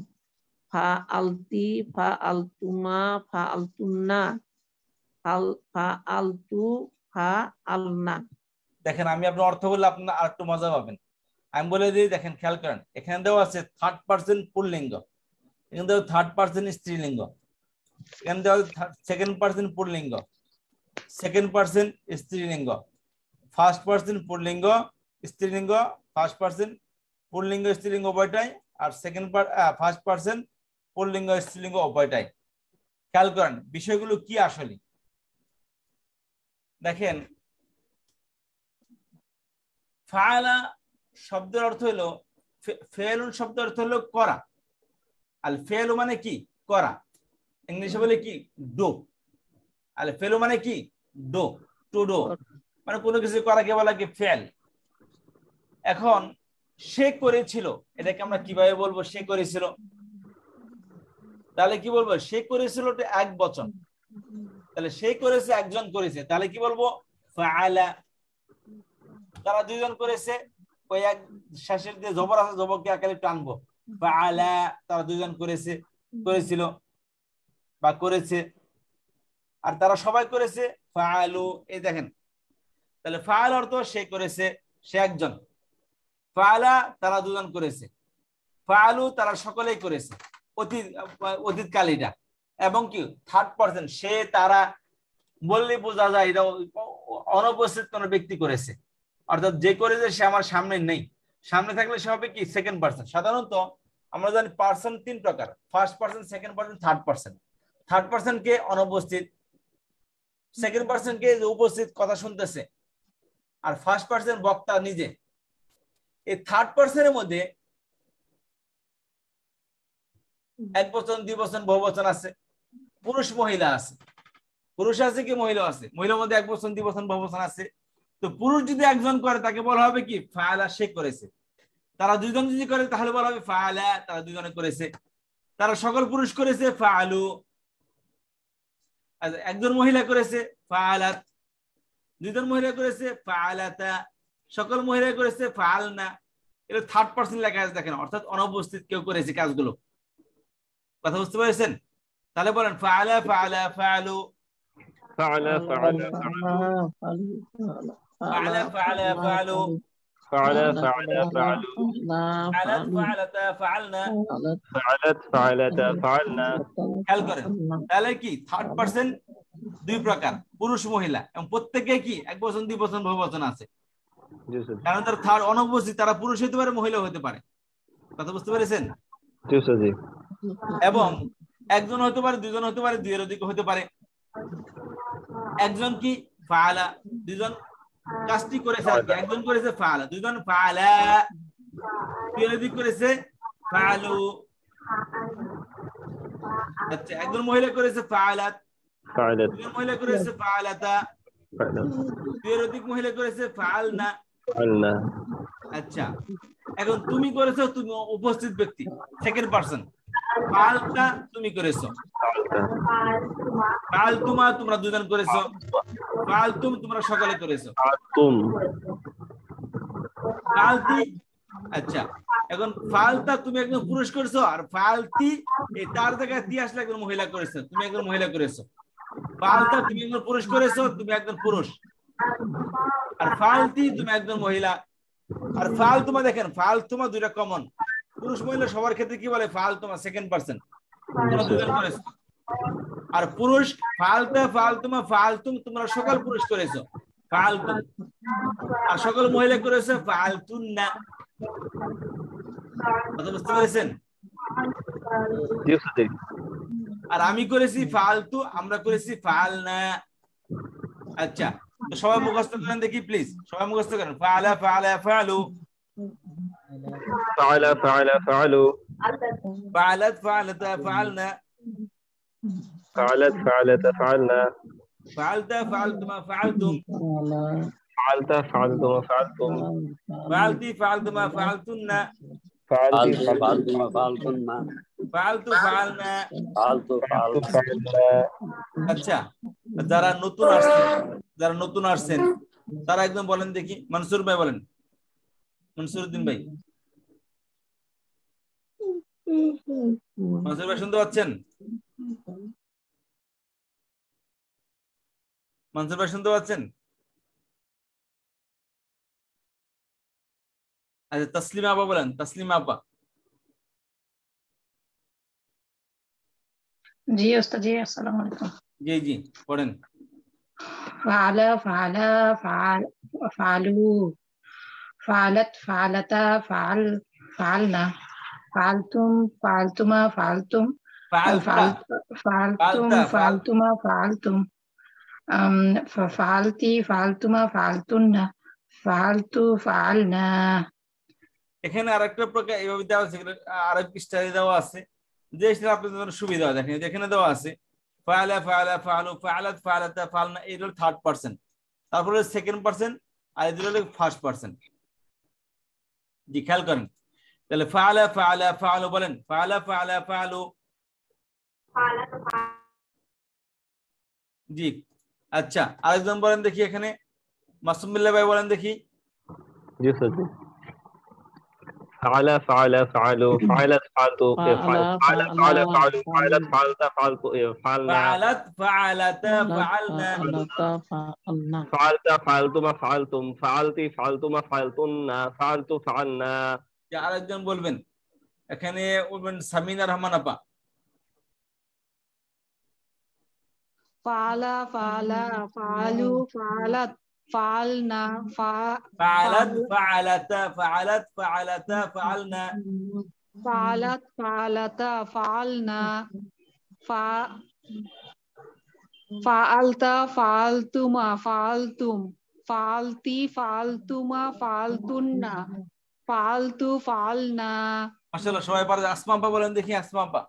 ফাআলতি ফাআলতুমা ফাআলতুন্না ফাআলতু ফাআলনা দেখেন আমি আপনার অর্থ বললে আপনারা আরেকটু মজা পাবেন আমি বলে দিই দেখেন খেয়াল করেন এখানে দেওয়া আছে 3rd পুল্লিঙ্গ এখানে দেওয়া 3rd স্ত্রীলিঙ্গ এখানে দেওয়া 2nd পুল্লিঙ্গ 2nd স্ত্রীলিঙ্গ 1st পুল্লিঙ্গ স্ত্রীলিঙ্গ 1st পুল্লিঙ্গ স্ত্রীলিঙ্গ উভয়টাই আর 1st পুল্লিঙ্গ স্ত্রীলিঙ্গ উভয়টাই খেয়াল করেন বিষয়গুলো কি আসলে দেখেন ফাআলা শব্দের অর্থ হলো ফেলুন শব্দের অর্থ হলো করা আল ফেলু মানে কি করা ইংলিশে বলে কি ডু আল ফেলু মানে কি ডু টু ডু মানে কোনো কিছু করাকে বলা কি ফেল এখন সে করেছিল এটাকে আমরা কিভাবে বলবো সে করেছিল তাহলে কি বলবো সে করেছিল এক বচন তাহলে সে করেছে একজন করেছে তাহলে কি বলবো ফাআলা তারা দুইজন করেছে ওই এক শেষের দিয়ে জবর আছে জবরকে আকারে টানবো ফাআলা তারা দুইজন করেছিল বা করেছে আর তারা সবাই করেছে ফাআলু এই দেখেন তাহলে ফাআল অর্থ সে করেছে সে একজন ফাআলা তারা দুজন করেছে ফাআলু তারা সকলেই করেছে অতীতকালীটা এবং কি 3rd সে তারা বললে বোঝা যায় এটা অনুপস্থিত কোন ব্যক্তি করেছে অর্থাৎ যে করেছে সে আমার সামনে নেই সামনে থাকলে সে হবে কি 2nd সাধারণত আমরা জানি পারসন 3 প্রকার 1st 2nd 3rd 3rd কে অনুপস্থিত সেকেন্ড পার্সন কে উপস্থিত কথা শুনতেছে, আর ফার্স্ট পার্সন বক্তা নিজে। এই থার্ড পার্সনের মধ্যে এক বচন, দুই বচন, বহুবচন আছে, পুরুষ মহিলা আছে। পুরুষ আছে কি মহিলা আছে? মহিলার মধ্যে এক বচন, দুই বচন, বহুবচন আছে। তো পুরুষ যদি একজন করে তাকে বলা হবে কি ফাআলা, সে করেছে। তারা দুইজন যদি করে তাহলে বলা হবে ফাআলা, তারা দুইজনে করেছে। তারা সকল পুরুষ করেছে ফাআলু। একজন মহিলা করেছে ফাআলাত, দুইজন মহিলা করেছে ফাআলাতা, সকল মহিলা করেছে ফাআলনা। এটা থার্ড পার্সন লেখা আছে দেখেন, অর্থাৎ অনুপস্থিত কেউ করেছে কাজগুলো। কথা বুঝতে পেরেছেন? তাহলে বলেন ফাআলা ফাআলা ফাআলু, ফাআলা ফাআলা ফাআলা ফাআলা ফাআলু, ফাআলা ফাআলা ফাআলু, ফাআলাত ফাআলাতা ফাআলনা। ফাআলাত ফাআলাতা ফাআলনা। খেয়াল করেন, তাহলে কি থার্ড পার্সন দুই প্রকার, পুরুষ মহিলা, এবং প্রত্যেকে কি এক বচন, দুই বচন, বহুবচন আছে। জি স্যার। কারণ তার থার্ড অনুপস্থিত, তারা পুরুষ হতে পারে, মহিলা হতে পারে। কথা বুঝতে পেরেছেন? জি স্যার। জি। এবং একজন হতে পারে, দুইজন হতে পারে, দুইয়ের অধিক হতে পারে। একজন কি ফাআলা, দুইজন কাজটি করেছে আর কি, একজন করেছে ফাআলা, দুইজন ফাআলা, দুইয়ের অধিক করেছে ফাআলু। আচ্ছা, একজন মহিলা করেছে ফাআলাত, ফাআলাত, দুইজন মহিলা করেছে ফাআলাতা, দুইয়ের অধিক মহিলা করেছে ফাআলনা। ফাআলনা। আচ্ছা, এখন তুমি করেছো, তুমি উপস্থিত ব্যক্তি, সেকেন্ড পার্সন। ফাআলতা তুমি করেছো, ফাআলতুমা তোমরা দুজন করেছো, ফাআলতুম তোমরা সকলে করেছো, ফাআলতুম, ফাআলতি। আচ্ছা, এখন ফাআলতা তুমি একজন পুরুষ করেছো, আর ফাআলতি এই তার জায়গায় তি আসলে একজন মহিলা করেছো, তুমি একজন মহিলা করেছো। ফাআলতা তুমি একজন পুরুষ করেছো, তুমি একজন পুরুষ। আর ফাআলতি তুমি একজন মহিলা। আর ফাআলতুমা দেখেন, ফাআলতুমা দুইটা কমন, পুরুষ মহিলা সবার ক্ষেত্রে কি বলে ফাআলতুমা, সেকেন্ড পার্সন, তোমরা দুজন করেছো। আর পুরুষ ফাআলতা ফাআলতুমা ফাআলতুম তোমরা সকল পুরুষ করেছো ফাআলতুম, আর সকল মহিলা করেছে ফাআলতুন্না। কথা বুঝতে পেরেছেন? জি স্যার। আর আমি করেছি ফাআলতু, আমরা করেছি ফাআলনা। আচ্ছা, তো সবাই মুখস্থ করেন দেখি প্লিজ, সবাই মুখস্থ করেন। ফাআলা ফাআলা ফাআলু, ফাআলা ফাআলা ফাআলু, ফাআলাত ফাআলাতা ফাআলনা, ফাআলাত ফাআলাতা ফাআলনা, ফাআলতা ফাআলতুমা ফাআলতুম, ফাআলতা ফাআলতুমা ফাআলতুম, ফাআলতি ফাআলতুমা ফাআলতুন্না, ফাআলতি ফাআলতুমা ফাআলতুন্না, ফাআলতু ফাআলনা। ফাআলতু ফাআলনা। ফাআলনা। আচ্ছা, যারা নতুন আসছেন তারা একদম বলেন দেখি। মনসুর ভাই বলেন, মনসুরউদ্দিন ভাই। মনসুর ভাই শুনতে পাচ্ছেন? মনসুর ভাই শুনতে পাচ্ছেন? আচ্ছা, তসলিমা আপা বলেন, তসলিমা আপা। জি ওস্তাদ, জি আসসালামু আলাইকুম। জি জি পড়েন। ফাআলা ফাআলা ফাআল ফাআলু, ফাআলাত ফাআলাতা ফাআল ফাআলনা, ফাআলতুম ফাআলতুমা ফাআলতুম, ফাআলতুম ফাআলতুমা ফাআলতুম, ফাআলতি ফাআলতুমা ফাআলতুন্না, ফাআলতু ফাআলনা। এখানে আরেকটা প্রকার এইভাবে দেওয়া আছে, আরেক স্টাইলে দেওয়া আছে, যে স্টাইল আপনাদের জন্য সুবিধা হয়। দেখেন এখানে দেওয়া আছে ফাআলা ফাআলা ফাআলু, ফাআলাত ফাআলাতা ফাআলনা, এটা হলো থার্ড পার্সন, তারপরে সেকেন্ড পার্সন, আর এটা হলো ফার্স্ট পার্সন। জি খেয়াল করেন, তাহলে ফাআলা ফাআলা ফাআলু বলেন, ফাআলা ফাআলা ফাআলু। জি আচ্ছা, আরেকজন বলেন দেখি এখানে, মাসুম বিল্লাহ ভাই বলেন দেখি। জি স্যার। ফাআলা ফাআলা ফাআলু, ফাআলাত ফাআলতু, ফাআলা ফাআলা ফাআলু, ফাআলাত ফাআলতা ফাআলতু, ফাআলনা, ফাআলাত ফাআলাতা ফাআলনা, ফাআলতা ফাআলতুমা ফাআলতুম, ফাআলতি ফাআলতুমা ফাআলতুন্না, ফাআলতু ফাআলনা। আরেকজন বলবেন এখানে, বলবেন সামিনা রহমান আপা। ফাআলা ফাআলা ফাআলু, ফাআলাত ফাআলনা, ফাআলাত ফাআলাতা ফাআলাত ফাআলাতা ফাআলনা, ফাআলাত ফাআলাতা ফাআলনা, ফাআলতা ফাআলতুমা ফাআলতুম ফাআলতি ফাআলতুমা ফাআলতুন্না ফাআলতু ফাআলনা। মাশাআল্লাহ, সবাই পারে। আসমা আপা বলেন দেখি, আসমা আপা।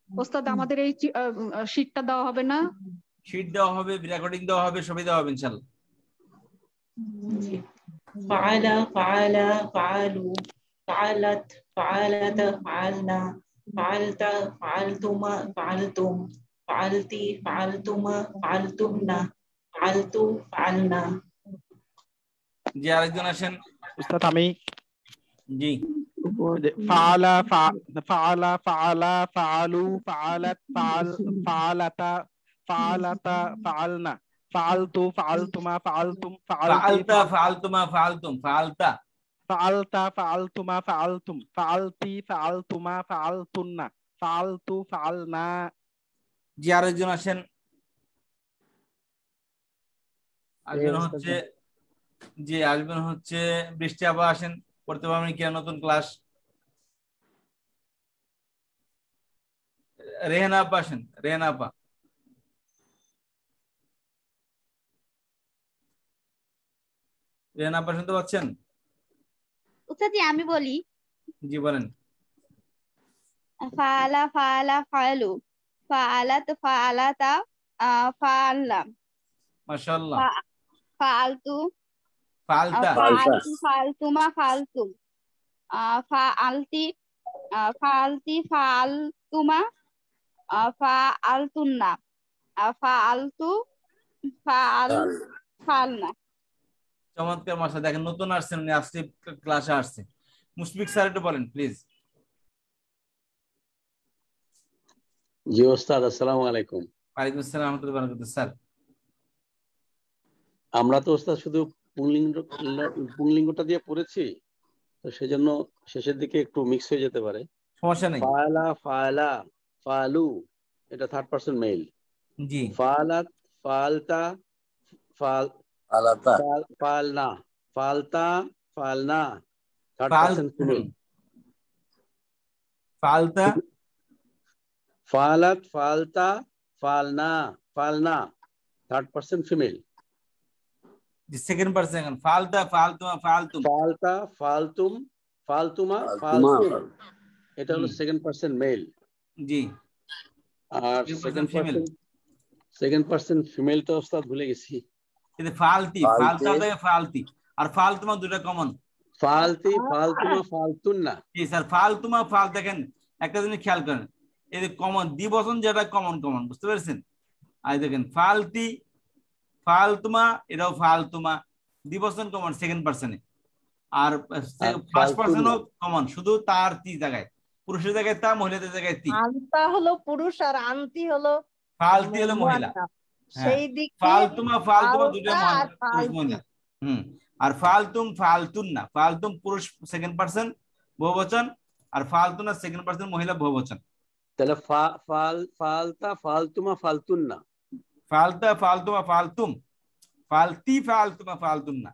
ওস্তাদ আমাদের এই শীটটা দেওয়া হবে না? শীট দেওয়া হবে, রেকর্ডিং দেওয়া হবে, সবই দেওয়া হবে ইনশাআল্লাহ। ফাআলা ফাআলা ফাআলু ফাআলাত ফাআলাতা ফাআলনা ফাআলতা ফাআলতুমা ফাআলতুম ফাআলতি ফাআলতুমা ফাআলতুন্না ফাআলতু ফাআলনা। জি, আরেকজন আসেন। উস্তাদ আমি। জি। ফাআলা ফাআলা ফাআলা ফাআলু ফাআলাত ফাআলাতা ফাআলাতা ফাআলনা ফাআলতু ফাআলতুমা ফাআলতুম ফাআলতা ফাআলতুমা ফাআলতুম ফাআলতা ফাআলতা ফাআলতুমা ফাআলতুম ফাআলতি ফাআলতুমা ফাআলতুন্না ফাআলতু ফাআলনা। জি, আরেকজন আসেন। আসবেন হচ্ছে বৃষ্টি আপা। আসেন, করতে পারবেন কি নতুন ক্লাস? রেহানা আপা আসেন, রেহানা আপা। রেহানা আপা শুনতে পাচ্ছেন? উস্তাদ আমি বলি। জি বলেন। ফাআলা ফাআলা ফাআলু ফাআলাত ফাআলাতা ফাআলনা মাশাআল্লাহ। ফাআলতু ফাআলতা ফাআলতু ফাআলতুমা ফাআলতুম ফাআলতি ফাআলতি ফাআলতুমা ফাআলতুন্না ফাআলতু ফাআলনা। চমৎকার মাশা। দেখেন নতুন আসছেন উনি, আজকে ক্লাসে আসছে। মুশফিক স্যার একটু বলেন প্লিজ। জি ওস্তাদ, আসসালামু আলাইকুম। ওয়ালাইকুম আসসালাম ওয়া রাহমাতুল্লাহি ওয়া বারাকাতুহু। স্যার আমরা তো ওস্তাদ শুধু পুংলিঙ্গটা দিয়ে পড়েছি, তো সেজন্য শেষের দিকে একটু মিক্স হয়ে যেতে পারে। সমস্যা নেই। ফাআলা ফাআলা ফাআলু, এটা থার্ড পারসন মেল। জি। ফাআলাত ফাআলতা ফাআলতা ফাআলনা ফাআলতা ফাআলনা, থার্ড পারসন ফিমেল। ফাআলতা ফাআলাত ফাআলতা ফাআলনা ফাআলনা, থার্ড পারসন ফিমেল। জি, সেকেন্ড পারসন। ফাআলতা ফাআলতুমা ফাআলতুম ফাআলতা ফাআলতুম ফাআলতুমা ফাআলতুম, এটা হলো সেকেন্ড পারসন মেল। জি। আর সেকেন্ড পারসন ফিমেলটা ওস্তাদ ভুলে গেছি। কিন্তু ফাআলতি, ফাআলতা থেকে ফাআলতি আর ফাআলতুমা দুটো কমন। ফাআলতি ফাআলতুমা ফাআলতুন্না। জি স্যার, ফাআলতুমা ফাআল। দেখেন একটা জিনিস খেয়াল করেন, এই যে কমন দ্বিবচন যেটা কমন বুঝতে পেরেছেন? আর দেখেন ফাআলতি ফাআলতুমা, এটাও ফাআলতুমা, দ্বিবচন কমন সেকেন্ড পারসনে। আর ফার্স্ট পারসনও কমন, শুধু তার তি জায়গায়, পুরুষের জায়গায় তা, মহিলাদের জায়গায় তি। আনতা হলো পুরুষ আর আনতি হলো ফাআলতি হলো মহিলা। সেই দিক ফাআলতুমা ফাআলতুমা দুটো পুরুষ মহিলা। আর ফাআলতুম ফাআলতুন্না, ফাআলতুম পুরুষ সেকেন্ড পারসন বহুবচন, আর ফাআলতুনা সেকেন্ড পারসন মহিলা বহুবচন। তাহলে ফাআলতা ফাআলতুমা ফাআলতুন্না, ফাআলতা ফাআলতুমা ফাআলতুম, ফাআলতি ফাআলতুমা ফাআলতুন্না,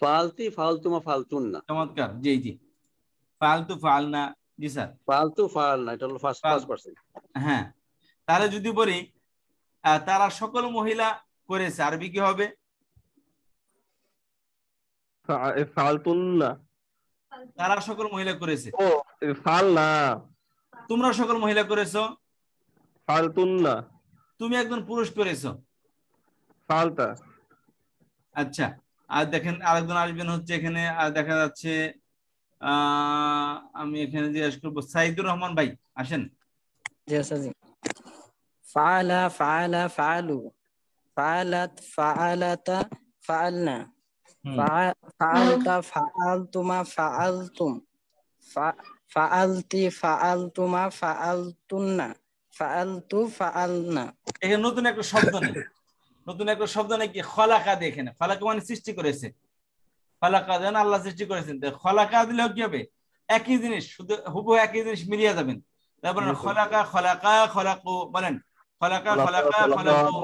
ফাআলতি ফাআলতুমা ফাআলতুন্না। চমৎকার। জি জি। ফাআলতু ফাআলনা। জি স্যার। ফাআলতু ফাআলনা, এটা হলো ফার্স্ট পারসন। হ্যাঁ, তাহলে যদি বলি তারা সকল মহিলা করেছে, আরবি কি হবে? ফাআলতুন্না। তারা সকল মহিলা করেছে। ও ফাআলনা। তোমরা সকল মহিলা করেছো। ফাআলতুন্না। তুমি একজন পুরুষ করেছো। ফাআলতা। আচ্ছা, আর দেখেন আরেকজন আসবেন হচ্ছে এখানে, দেখা যাচ্ছে আমি এখানে জিজ্ঞেস করবো সাইদুর রহমান ভাই, আসেন। জি স্যার। জি। ফাআলা ফাআলা ফাআলু ফাআলাত ফাআলাতা ফাআলনা ফাআলতা ফাআলতুমা ফাআলতুম ফাআলতি ফাআলতুমা ফাআলতুন্না ফাআলতু ফাআলনা। এখানে নতুন একটা শব্দ নেই, নতুন একটা শব্দ নেই কি? খলাকা। দেখেন খলাকা মানে সৃষ্টি করেছে। খলাকা যেন আল্লাহ সৃষ্টি করেছেন। খলাকা দিলে কি হবে? একই জিনিস, শুধু হুবহু একই জিনিস মিলিয়ে যাবেন। তারপর খলাকা খলাকা খলাকু বলেন। খলাকা খলাকা খলাকু,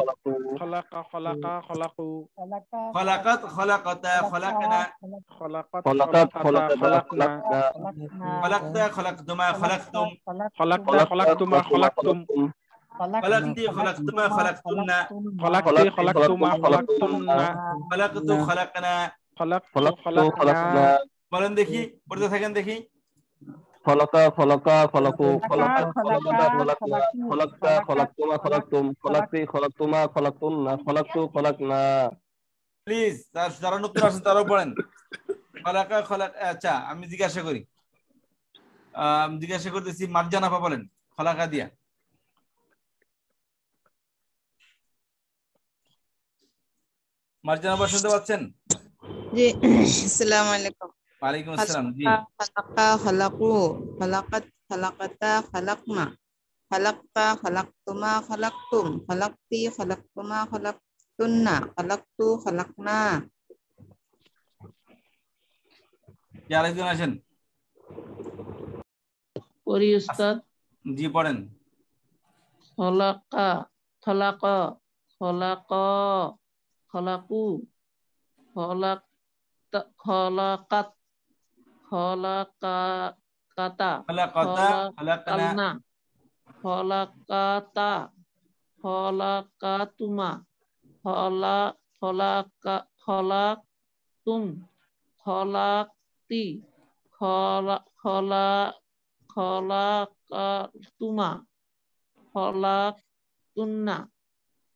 খলাকা খলাকা খলাকু, খলাকাত খলাকাতা খলাকনা, খলাকাত খলাকাত খলাকনা, খলাকতা খলাকতুমা খলাকতুম, খলাকতা খলাকতুমা খলাকতুম, خلقتي خلقتما خلقتنا خلقتي خلقتما خلقتن خلقت خلقنا خلقت خلقنا خلقنا বলেন দেখি, পড়তে থাকেন দেখি। خلق خلق خلقوا خلقت خلقنا خلقنا خلقت خلقتما خلقتم خلقتي خلقتما خلقتن خلقت خلقنا। প্লিজ যারা নতুন আসেন তারাও পড়েন। খলাকা খলাক, আচ্ছা আমি জিজ্ঞাসা করি, জিজ্ঞাসা করতেছি মার্জান আপা বলেন খলাকা দিয়া। মার্জান আপা শুনতে পাচ্ছেন? জি, আসসালামু আলাইকুম। ওয়ালাইকুম আসসালাম। জি, খালাকা খালাকু খালাকাত খালাকাতা খালাকনা খালাক্তা খালাকতুমা খালাকতুম খালাকতি খালাকতুমা খালাকতুন্না খালাকতু খালাকনা। আরেকজন আছেন? পড়ি উস্তাদ। জি পড়েন। খলাকা খলাকা খলাকা খলাকু খলাকতা খলাকাত খলাকাতা খলাকাতা খলাকনা খলাকাতা খলাকাতুমা খলাকতুম খলাকতি খলাকাতুমা খলাকতুন্না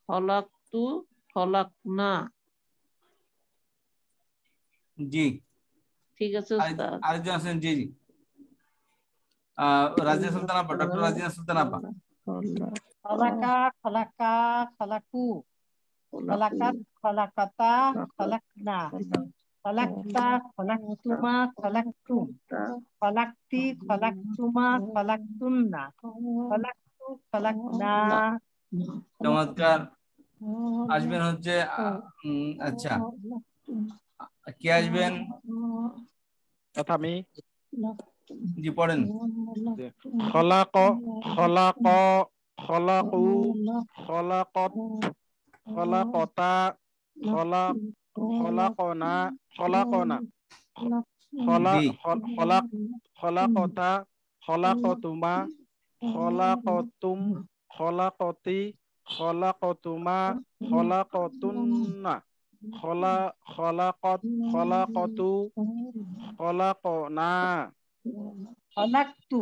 খলাকতু খলাকনা। জি ঠিক আছে উস্তাদ। আরেকজন আছেন? জি জি, রাজিয়া সুলতান আপা, ডক্টর রাজিয়া সুলতান আপা। খলাকা খলাকা খলাকু খলাকাত খলাকাতা খলাকনা খলাকতা খলাকতুমা খলাকতুম খলাকতি খলাকতুমা খলাকতুন্না খলাকতু খলাকনা। চমৎকার। আসবেন হচ্ছে আচ্ছা কে আসবেন? আমি। জি পড়েন। খলাক খলাক খলাকু খলাকত খলাকতা খলাক খলাকনা খলাকনা খলাক খলাকতা খলাকতুমা খলাকতুম খলাকতি খলাকতুমা খলাকতুন্না খলাকত খলাকতু খলাকনা খলাকতু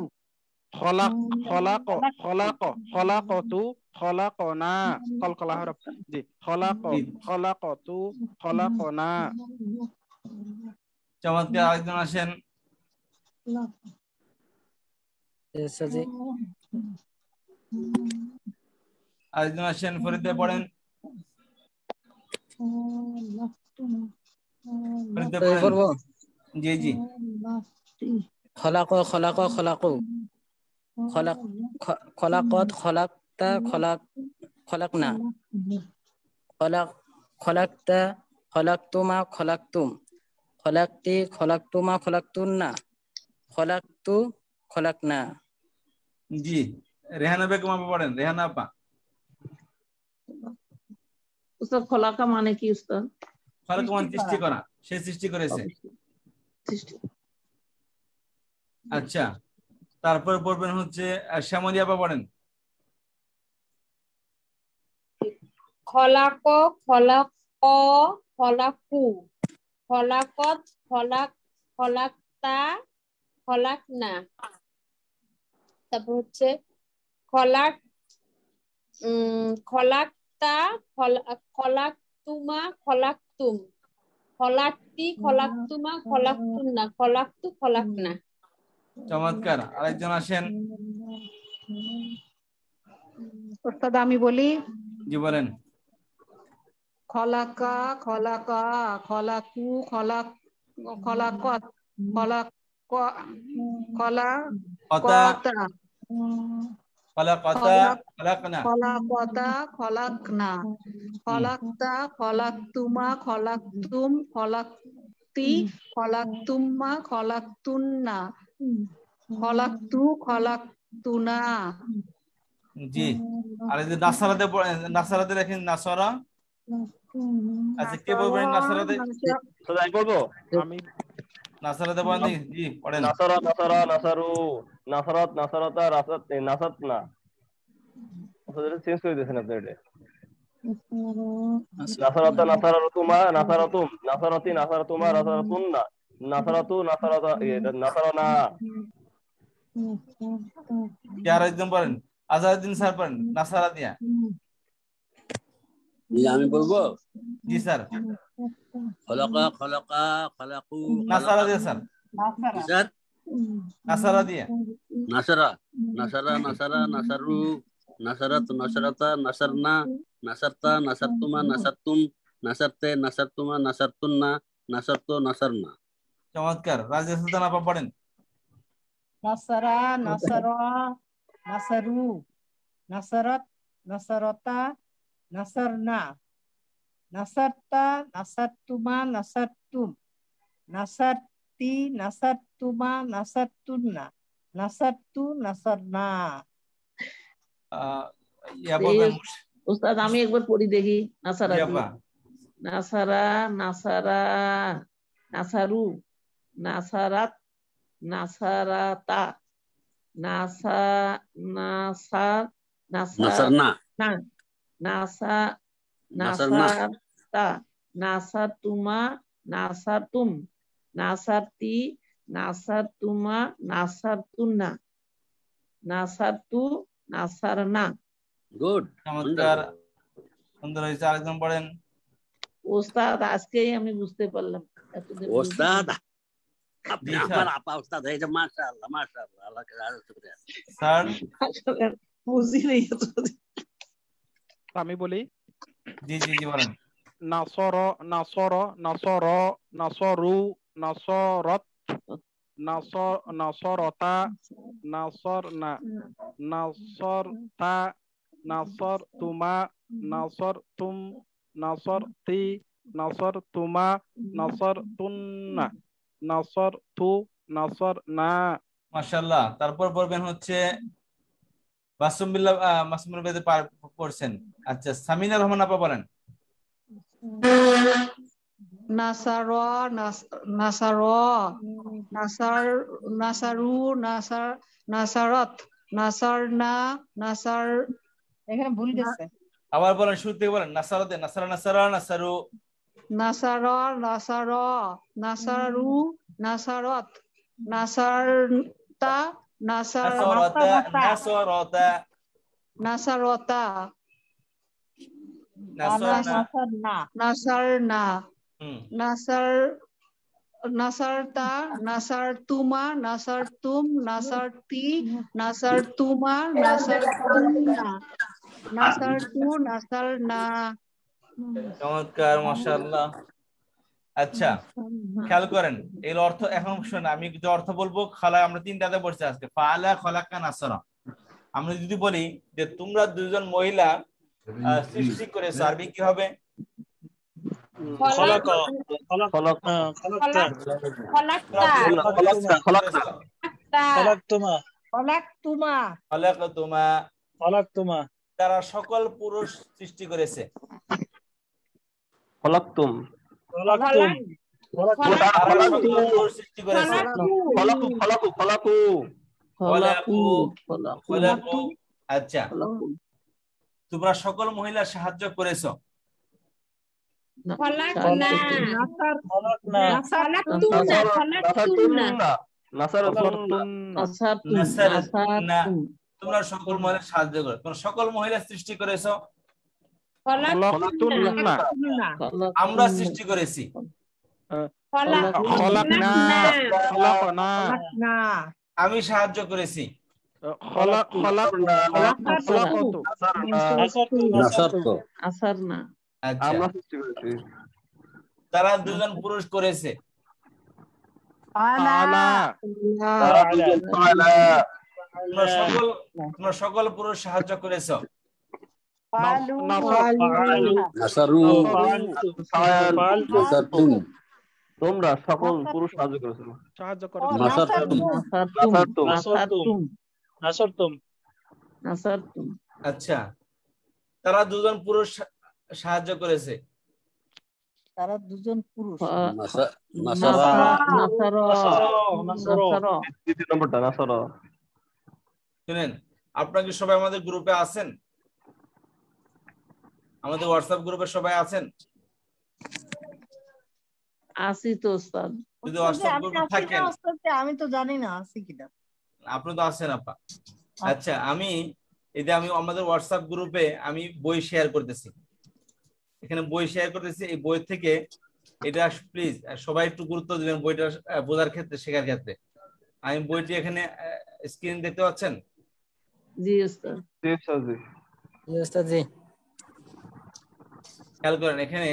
খলাক খলাক খলাক খলাকতু খলাকনা কলকলা হরফ। জি, খলাক খলাকতু খলাকনা। চমৎকার। আরেকজন আসেন? আরেকজন আসেন, ফরিদ ভাই পড়েন। ফরিদ ভাই পড়েন। জি জি। খলাক খলাক খলাকু খলাক খলাকত খলাকতা খলাক খলাকনা খলাক খলাকতা খলাকতুমা খলাকতুম খলাকতি খলাকতুমা খলাকতুন্না খলাকতু খলাকনা। জি, রেহানা বেগম আপা পড়েন। রেহানা আপা। উস্তাদ খলাকা মানে কি উস্তাদ? খলাকা মানে সৃষ্টি করা, সে সৃষ্টি করেছে। আচ্ছা, তারপরে পড়বেন হচ্ছে শ্যামলী আপা পড়েন। খলাক খলাক খলাকু খলাকত খলাক খলাকতা খলাকনা। তারপর হচ্ছে খলাক খলাকতা খলাকতুমা খলাকতুম খলাকতি খলাকতুমা খলাকতুন্না খলাকতু খলাকনা। চমৎকার। আরেকজন আসেন? ওস্তাদ আমি বলি। জি বলেন। খলাকা খলাকা খলাকু খলাক খলাকত খলাক খলাকতা খলাকতা খলাকনা খলাকতা খলাকনা খলাকতা খলাকতুমা খলাকতুম খলাকতি খলাকতুম্মা খলাকতুন্না খলাকতু খলাকতুনা। জি, আর এই যে নাসারাতে নাসারাতে দেখেন নাসারা। আচ্ছা কে বলবেন নাসারাতে? সবাই বলবো। আমি। নাসারাতে বলেন। জি পড়েন। নাসারা নাসারা নাসারু নাসারাত নাসারাতা রাসাত নাসাতনা চেঞ্জ করে দিয়েছেন আপনি এটা। নাসারাতা নাসারাতুমা নাসারাতুম নাসারাতি নাসারাতুমা নাসারাতুন্না নাসারাতু নাসারাতা নাসারানা। কে আর একদম পারেন? আজহারউদ্দিন স্যার পারেন নাসারা দিয়া? আমি বলবো? জি স্যার। খলাকা খলাকা খলাকু নাসারা দিয়া স্যার। স্যার নাসারা দিয়া। নাসারা নাসারা নাসারা নাসারু নাসারাত নাসারাতা নাসারনা নাসারতা নাসারতুমা নাসারতুম নাসারতে নাসারতুমা নাসারতুন্না নাসারতো নাসারনা। চমৎকার। রাজিয়া সুলতান আপা পড়েন। নাসারা নাসারা নাসারু নাসারাত নাসারতা নাসারনা নাসারতা নাসারতুমা নাসারতুম নাসারতি নাসারতুমা নাসারতুন্না নাসারতু নাসারনা। ইয়া বলবেন উস্তাদ আমি একবার পড়ি দেখি। নাসারা জি আপা। নাসারা নাসারা নাসারু নাসারাত নাসারাতা নাসা নাসার নাসারনা নাসা নাসারনা নাসারতা নাসারতুমা নাসারতুম নাসারতি নাসারতুমা নাসারতুন্না নাসারতু নাসারনা। গুড, চমৎকার, সুন্দর হয়েছে। আরেকজন পড়েন। ওস্তাদ আজকেই আমি বুঝতে পারলাম। ওস্তাদ আপনি আমার আপা ওস্তাদ হয়ে যে মাশাআল্লাহ মাশাআল্লাহ, আল্লাহকে হাজার শুকরিয়া স্যার। বুঝি নাই আমি বলি। জি জি জি বলেন। নাসর নাসর নাসর নাসরু নাসরত নাসর নাসরতা নাসরনা নাসরতা নাসরতুমা নাসরতুম নাসরতি নাসরতুমা নাসরতুন্না নাসরতু নাসরনা। মাশাআল্লাহ। তারপর পড়বেন হচ্ছে মাসুম বিল্লাহ পড়ছেন। আচ্ছা, সামিনা রহমান আপা বলেন। নাসার নাসার নাসার নাসারু নাসার নাসারত নাসারনা নাসার। এখানে ভুল গেছে। আবার বলেন, শুরু থেকে বলেন। নাসারাতে নাসারা নাসারা নাসারু নাসার নাসার নাসারু নাসারত নাসারতা নাসারাতা নাসারাতা নাসারতা নাসারনা নাসারনা নাসার নাসারতা নাসারতুমা নাসারতুম নাসারতি নাসারতুমা নাসারতুন্না নাসারতু নাসারনা। চমৎকার, মাশাআল্লাহ। আচ্ছা, খেয়াল করেন এর অর্থ। এখন শোনেন, আমি যে অর্থ বলবো, খালা আমরা তিনটাতে পড়ছি আজকে। ফাআলা খলাকা নাসারা। আমরা যদি বলি যে তোমরা দুজন মহিলা সৃষ্টি করেছো, আরবি কি হবে? তারা সকল পুরুষ সৃষ্টি করেছে। খলাকতুম সৃষ্টি করেছে। আচ্ছা, তোমরা সকল মহিলা সাহায্য করেছো। তোমরা সকল মহিলা সাহায্য করো। তোমরা সকল মহিলা সৃষ্টি করেছো। আমরা সৃষ্টি করেছি। আমি সাহায্য করেছি। তারা দুজন পুরুষ করেছে। তোমরা সকল পুরুষ সাহায্য করেছ। তোমরা সকল পুরুষ সাহায্য করেছো। আচ্ছা, তারা দুজন পুরুষ সাহায্য করেছে। তারা দুজন পুরুষ। শুনেন, আপনারা কি সবাই আমাদের গ্রুপে আছেন? আমাদের হোয়াটসঅ্যাপ গ্রুপে সবাই আছেন? আসি তো ওস্তাদ। যদি হোয়াটসঅ্যাপ গ্রুপে থাকেন, আমি তো জানি না আছি কিনা। আপনি তো আছেন আপা। আচ্ছা, আমি আমাদের হোয়াটসঅ্যাপ গ্রুপে আমি বই শেয়ার করতেছি, এখানে বই শেয়ার করতেছি। এই বই থেকে এটা প্লিজ সবাই একটু গুরুত্ব দিবেন বইটা বোঝার ক্ষেত্রে, শেখার ক্ষেত্রে। আমি বইটি এখানে স্ক্রিন দেখতে পাচ্ছেন? জি ওস্তাদ। জি স্যার, জি। জি ওস্তাদ জি। খেয়াল করেন এখানে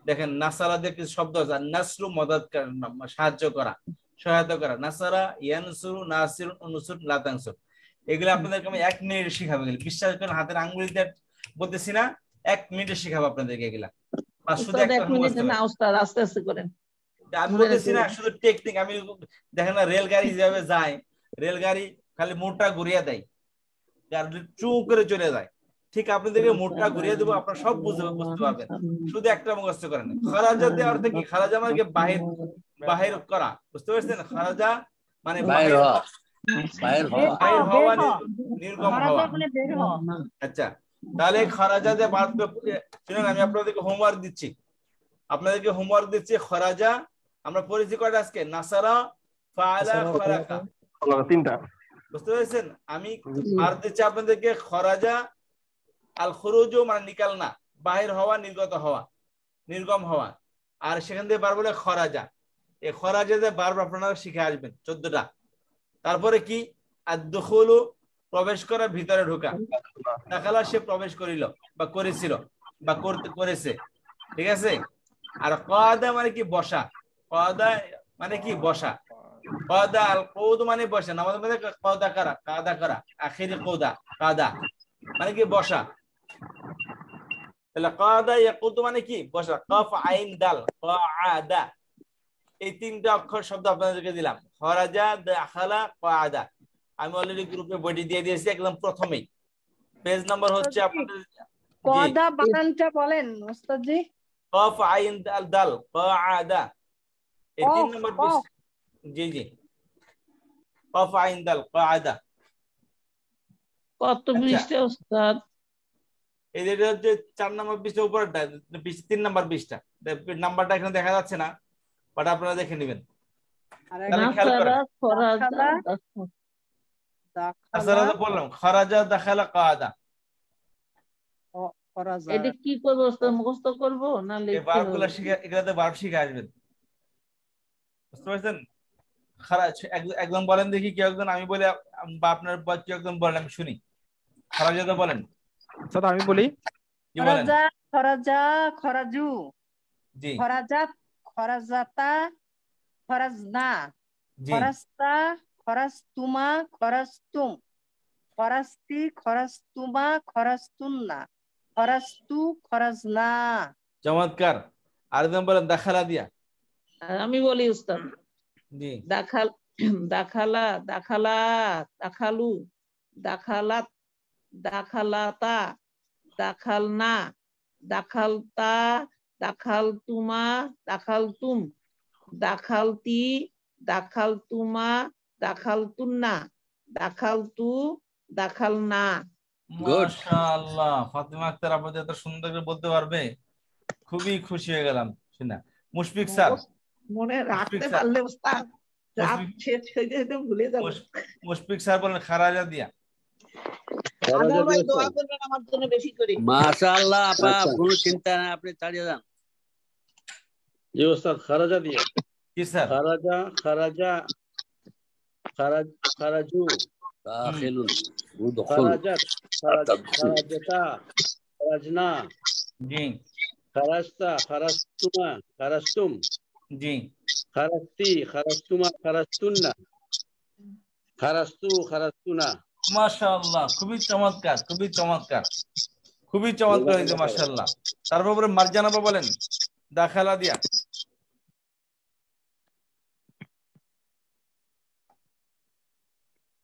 দেখেন নাসারা দিয়ে কিছু শব্দ আছে। নাসরু মদদ করা, সাহায্য করা, সহায়তা করা। নাসারা, ইয়ানসুরু, নাসির, উনসুর, লা তানসুর। এগুলো আপনাদেরকে আমি 1 মিনিটে শিখাবো। এগুলো বিশ্বাস করেন, হাতের আঙ্গুল দিয়ে বলতেছি না, 1 মিনিটে শিখাবো আপনাদেরকে এগুলা। আর শুধু ওস্তাদ একটা 1 মিনিট না ওস্তাদ, আস্তে আস্তে করেন। আমি বলতেছি না শুধু টেকনিক। আমি দেখেন না রেলগাড়ি যেভাবে যায়, রেলগাড়ি খালি মোটটা ঘুরিয়ে দেয়, চু করে চলে যায়। ঠিক আপনাদেরকে মোটটা ঘুরিয়ে দেবো, আপনারা সব বুঝতে পারবেন। শুধু একটা মুখস্থ করেন। খারাজা দেওয়ার অর্থ কি? খারাজা মানে বাহির, বাহির করা, বুঝতে পারছেন? খারাজা মানে বাইর বাহির, হওয়া, বাইর হওয়া, বাহির হওয়া, নির্গম হওয়া। আচ্ছা, তাহলে খারাজা দিয়ে বাদ শুনুন, আমি আপনাদেরকে হোমওয়ার্ক দিচ্ছি, খরাজা আমরা পড়েছি কয়টা আজকে? নাসারা, ফাআলা, খালাকা, 3টা। বুঝতে পেরেছেন? আমি আর দিচ্ছি আপনাদেরকে খরাজা, আল খুরুজু মানে নিকালনা, বাহির হওয়া, নির্গত হওয়া, নির্গম হওয়া। আর সেখান থেকে বার বলে খরাজা। এই খরাজা দিয়ে বারবার আপনারা শিখে আসবেন 14টা। তারপরে কি? আদ-দুখুলু প্রবেশ করা, ভিতরে ঢোকা। দাখালা সে প্রবেশ করিল বা করেছিল বা করেছে, ঠিক আছে? আর কাদা মানে কি? বসা। কাদা মানে কি? বসা। কাদা আল কৌদ মানে বসা। আমাদের মধ্যে কাদা করা, কাদা করা, আখিরি কৌদা, কাদা মানে কি? বসা। তাহলে কাদা ইয়াকুদু মানে কি? বসা। কাফ আইন দাল, কাআদা। এই 3টা অক্ষর শব্দ আপনাদেরকে দিলাম। খরাজা, দাখালা, কাআদা। আমি অলরেডি গ্রুপে বইটি দিয়ে দিয়েছি একদম প্রথমেই। পেজ নাম্বার হচ্ছে আপনাদের, কদা বানানটা বলেন ওস্তাদ জি। কাফ আইন দাল দাল, কাআদা। এই 3 নম্বর পৃষ্ঠা। জি জি, কাফ আইন দাল, কাআদা। কত পৃষ্ঠা ওস্তাদ? এই যেটা হচ্ছে 4 নম্বর পৃষ্ঠা, উপরটা 3 নম্বর পৃষ্ঠা। নাম্বারটা এখানে দেখা যাচ্ছে না, বাট আপনারা দেখে নেবেন। নাসারা, খরাজা, নাসারা তো বললাম, খরাজা, দাখালা, কাআদা। এটা কি করবো ওস্তাদ? মুখস্থ করবো না এই লিখতে ভার্বগুলো হবে? শিখে, এগুলাতে ভার্ব শিখে আসবেন, বুঝতে পারছেন? একদম বলেন দেখি কেউ একজন, আমি বলে বা আপনার কেউ একজন বলেন, আমি শুনি। খরাজা তো বলেন। স্যার আমি বলি। কি বলেন? খরাজা, খরাজা, খরাজু, জি খরাজাত, খরাজাতা, খরাজনা, জি, খরাস্তা, খরাস্তুমা, খরাস্তুম, খরাস্তি, খরাস্তুমা, খরাস্তুন্না, খরাস্তু, খরাজনা। চমৎকার। আরেকজন বলেন দাখালা দিয়া। আমি বলি উস্তাদ। জি, দাখালা, দাখালাত, দাখালু, দাখালাত, দাখালাতা, দাখালনা, দাখালতা, দাখালতুমা, দাখালতুম, দাখালতি, দাখালতুমা, দাখালতুন্না, দাখালতু, দাখালনা। গুড। মাশাআল্লাহ। ফাতিমা আক্তার আপনাদের এত সুন্দর করে বলতে পারবে, খুবই খুশি হয়ে গেলাম শুনে। মুশফিক স্যার, মনে রাখতে পারলে উস্তাদ, রাত শেষ হয়ে যেতে ভুলে যাবো। মুশফিক স্যার বলেন খারাজা দিয়া। আদর ভাই দোয়া করবেন আমার জন্য বেশি করে। মাশাআল্লাহ আপা, কোনো চিন্তা নাই, আপনি চালিয়ে যান। জি ওস্তাদ, খারাজা দিয়ে। কি স্যার? খারাজা, খারাজা, খারাজু, দাখিলুন, উদখুল, খারাজাত, খারাজাতা, খারাজনা, জি খারাস্তা, খারাস্তুমা, খারাস্তুম, জি, খারাস্তি, খারাস্তুমা, খারাস্তুন্না, খারাস্তু, খারাস্তুনা। মাশাআল্লাহ, খুবই চমৎকার, খুবই চমৎকার, খুবই চমৎকার হয়েছে মাশাআল্লাহ। তারপর মারজানা আপা বলেন দাখালা দিয়া।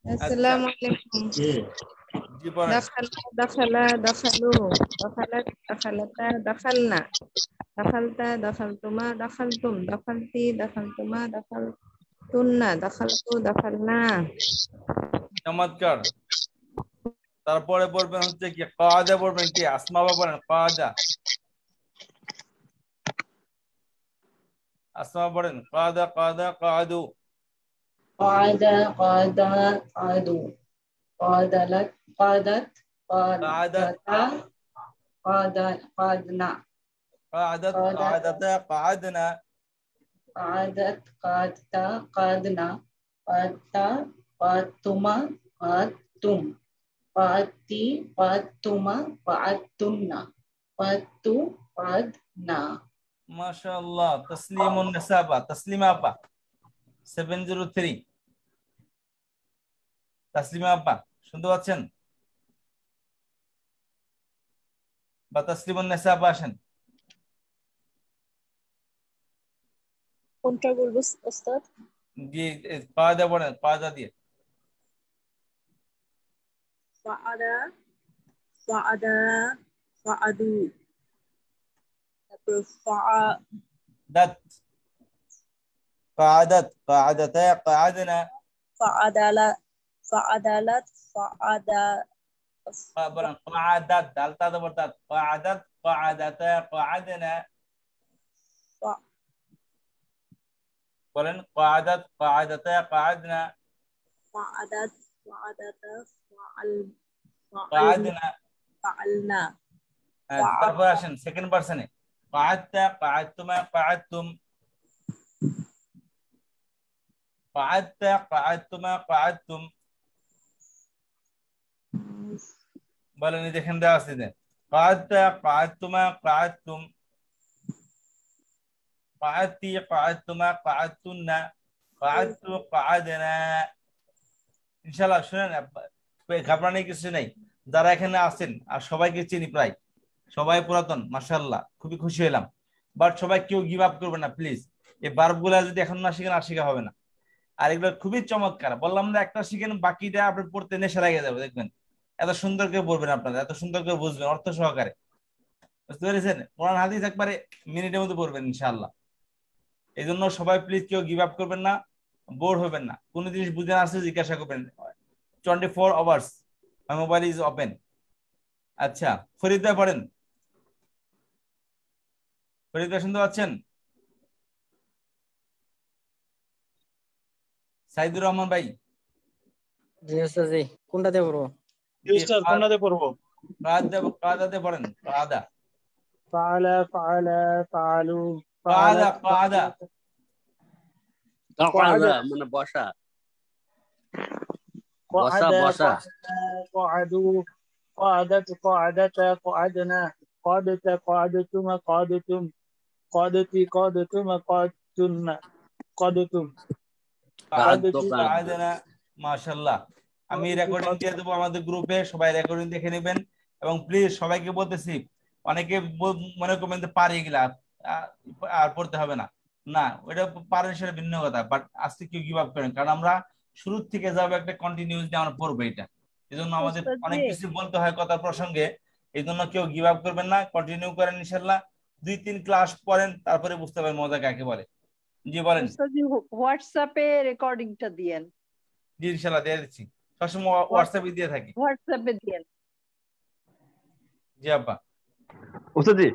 আসসালামু আলাইকুম। জি বলেন। দাখালা, দাখালু, দাখালাত, দাখালাতা, দাখালনা, দাখালতা, দাখালতুমা, দাখালতুম, দাখালতি, দাখালতুমা, দাখালতুন্না, দাখালতু, দাখালনা। চমৎকার। তারপরে পড়বেন হচ্ছে কি কাদা পড়বেন কি আসমা বাবা পড়েন কাদা আসমা পড়েন কাদা কাদা কাদু قعد قعدوا قعدت قعدت قعدنا قعدت قعدتا قعدنا قعدت قعدنا قعدت قعدتما قعدتم قعدتي قعدتما قعدتن قعدت قعدنا মাশাআল্লাহ তাসলিমুন নিসাবা তাসলিমা আপা 703 তাসলিমা আপা শুনতে পাচ্ছেন বা তাসলিমুন নিসাবা আসেন কোনটা বলবো ওস্তাদ? জি কায়দা পড়েন কায়দা দিয়ে ফাআদা ফাআদা ফাআদু তারপর দাত قعدت قعدتا قعدنا ফাআদালা ফাআদালাত ফাআদা قعدت دالتا دبرتات قعدت قعدتا قعدنا বলেন قعدت قعدتا قعدنا قعدت قعدتا قعدنا فعلنا তারপর আসেন সেকেন্ড পারসনে قعدت قعدتما قعدتم قعدت قعدتما قعدتم বলেন দেখেন দেওয়া আছে দেন قعدت قعدتما قعدتم قعدتي قعدتما قعدتن قعدت قعدنا ইনশাআল্লাহ শুনেন ঘাবড়ানোর কিছু নাই যারা এখানে আছেন আর সবাইকে চিনি প্রায় সবাই পুরাতন মাশাআল্লাহ খুবই খুশি হলাম বাট সবাই কেউ গিভ আপ করবে না প্লিজ এই ভার্বগুলো যদি এখন না শিখেন আর শেখা হবে না আর এগুলো খুবই চমৎকার বললাম না একটা শিখেন বাকিটা আপনি পড়তে নেশা লেগে যাবে দেখবেন এত সুন্দর করে পড়বেন আপনারা এত সুন্দর করে বুঝবেন অর্থ সহকারে বুঝতে পেরেছেন কোরআন হাদিস একবারে মিনিটের মধ্যে পড়বেন ইনশাআল্লাহ এই জন্য সবাই প্লিজ কেউ গিভ আপ করবেন না বোর হবেন না কোনো জিনিস বুঝে না আসলে জিজ্ঞাসা করবেন 24 hours my mobile is open আচ্ছা ফরিদ ভাই পড়েন ফরিদ ভাই শুনতে পাচ্ছেন সাইদুর রহমান ভাই জি ওস্তাদ জি কোনটাতে পড়বো? জি ওস্তাদ কোনটাতে পড়বো? কাদাতে পড়েন কাদা ফাআলা ফাআলা ফাআলু কাদা কাদা কাদা মানে বসা বসা বসা قعدوا قعدت قعدتا قعدنا قعدت قعدتما قعدتم قعدتي قعدتما قعدتن قعدتم মাশাআল্লাহ আমি রেকর্ডিং দিয়ে দেবো আমাদের গ্রুপে সবাই রেকর্ডিং দেখে নেবেন এবং প্লিজ সবাইকে বলতেছি অনেকে মনে করবেন যে পারি গেলা আর পড়তে হবে না না ওটা পারেন সেটা ভিন্ন কথা বাট আজকে কেউ গিভ আপ করেন কারণ আমরা শুরু থেকে যাবো একটা কন্টিনিউসলি আমরা পড়বো এটা এই জন্য আমাদের অনেক কিছু বলতে হয় কথার প্রসঙ্গে এই জন্য কেউ গিভ আপ করবেন না কন্টিনিউ করেন ইনশাআল্লাহ 2-3 ক্লাস পড়েন তারপরে বুঝতে পারবেন মজা কাকে বলে জি বলেন হোয়াটসঅ্যাপে রেকর্ডিংটা দিয়েন জি ইনশাআল্লাহ দিয়ে দিচ্ছি সবসময় হোয়াটসঅ্যাপে দিয়ে থাকি হোয়াটসঅ্যাপে দিয়েন জি আব্বা ওস্তাদ জি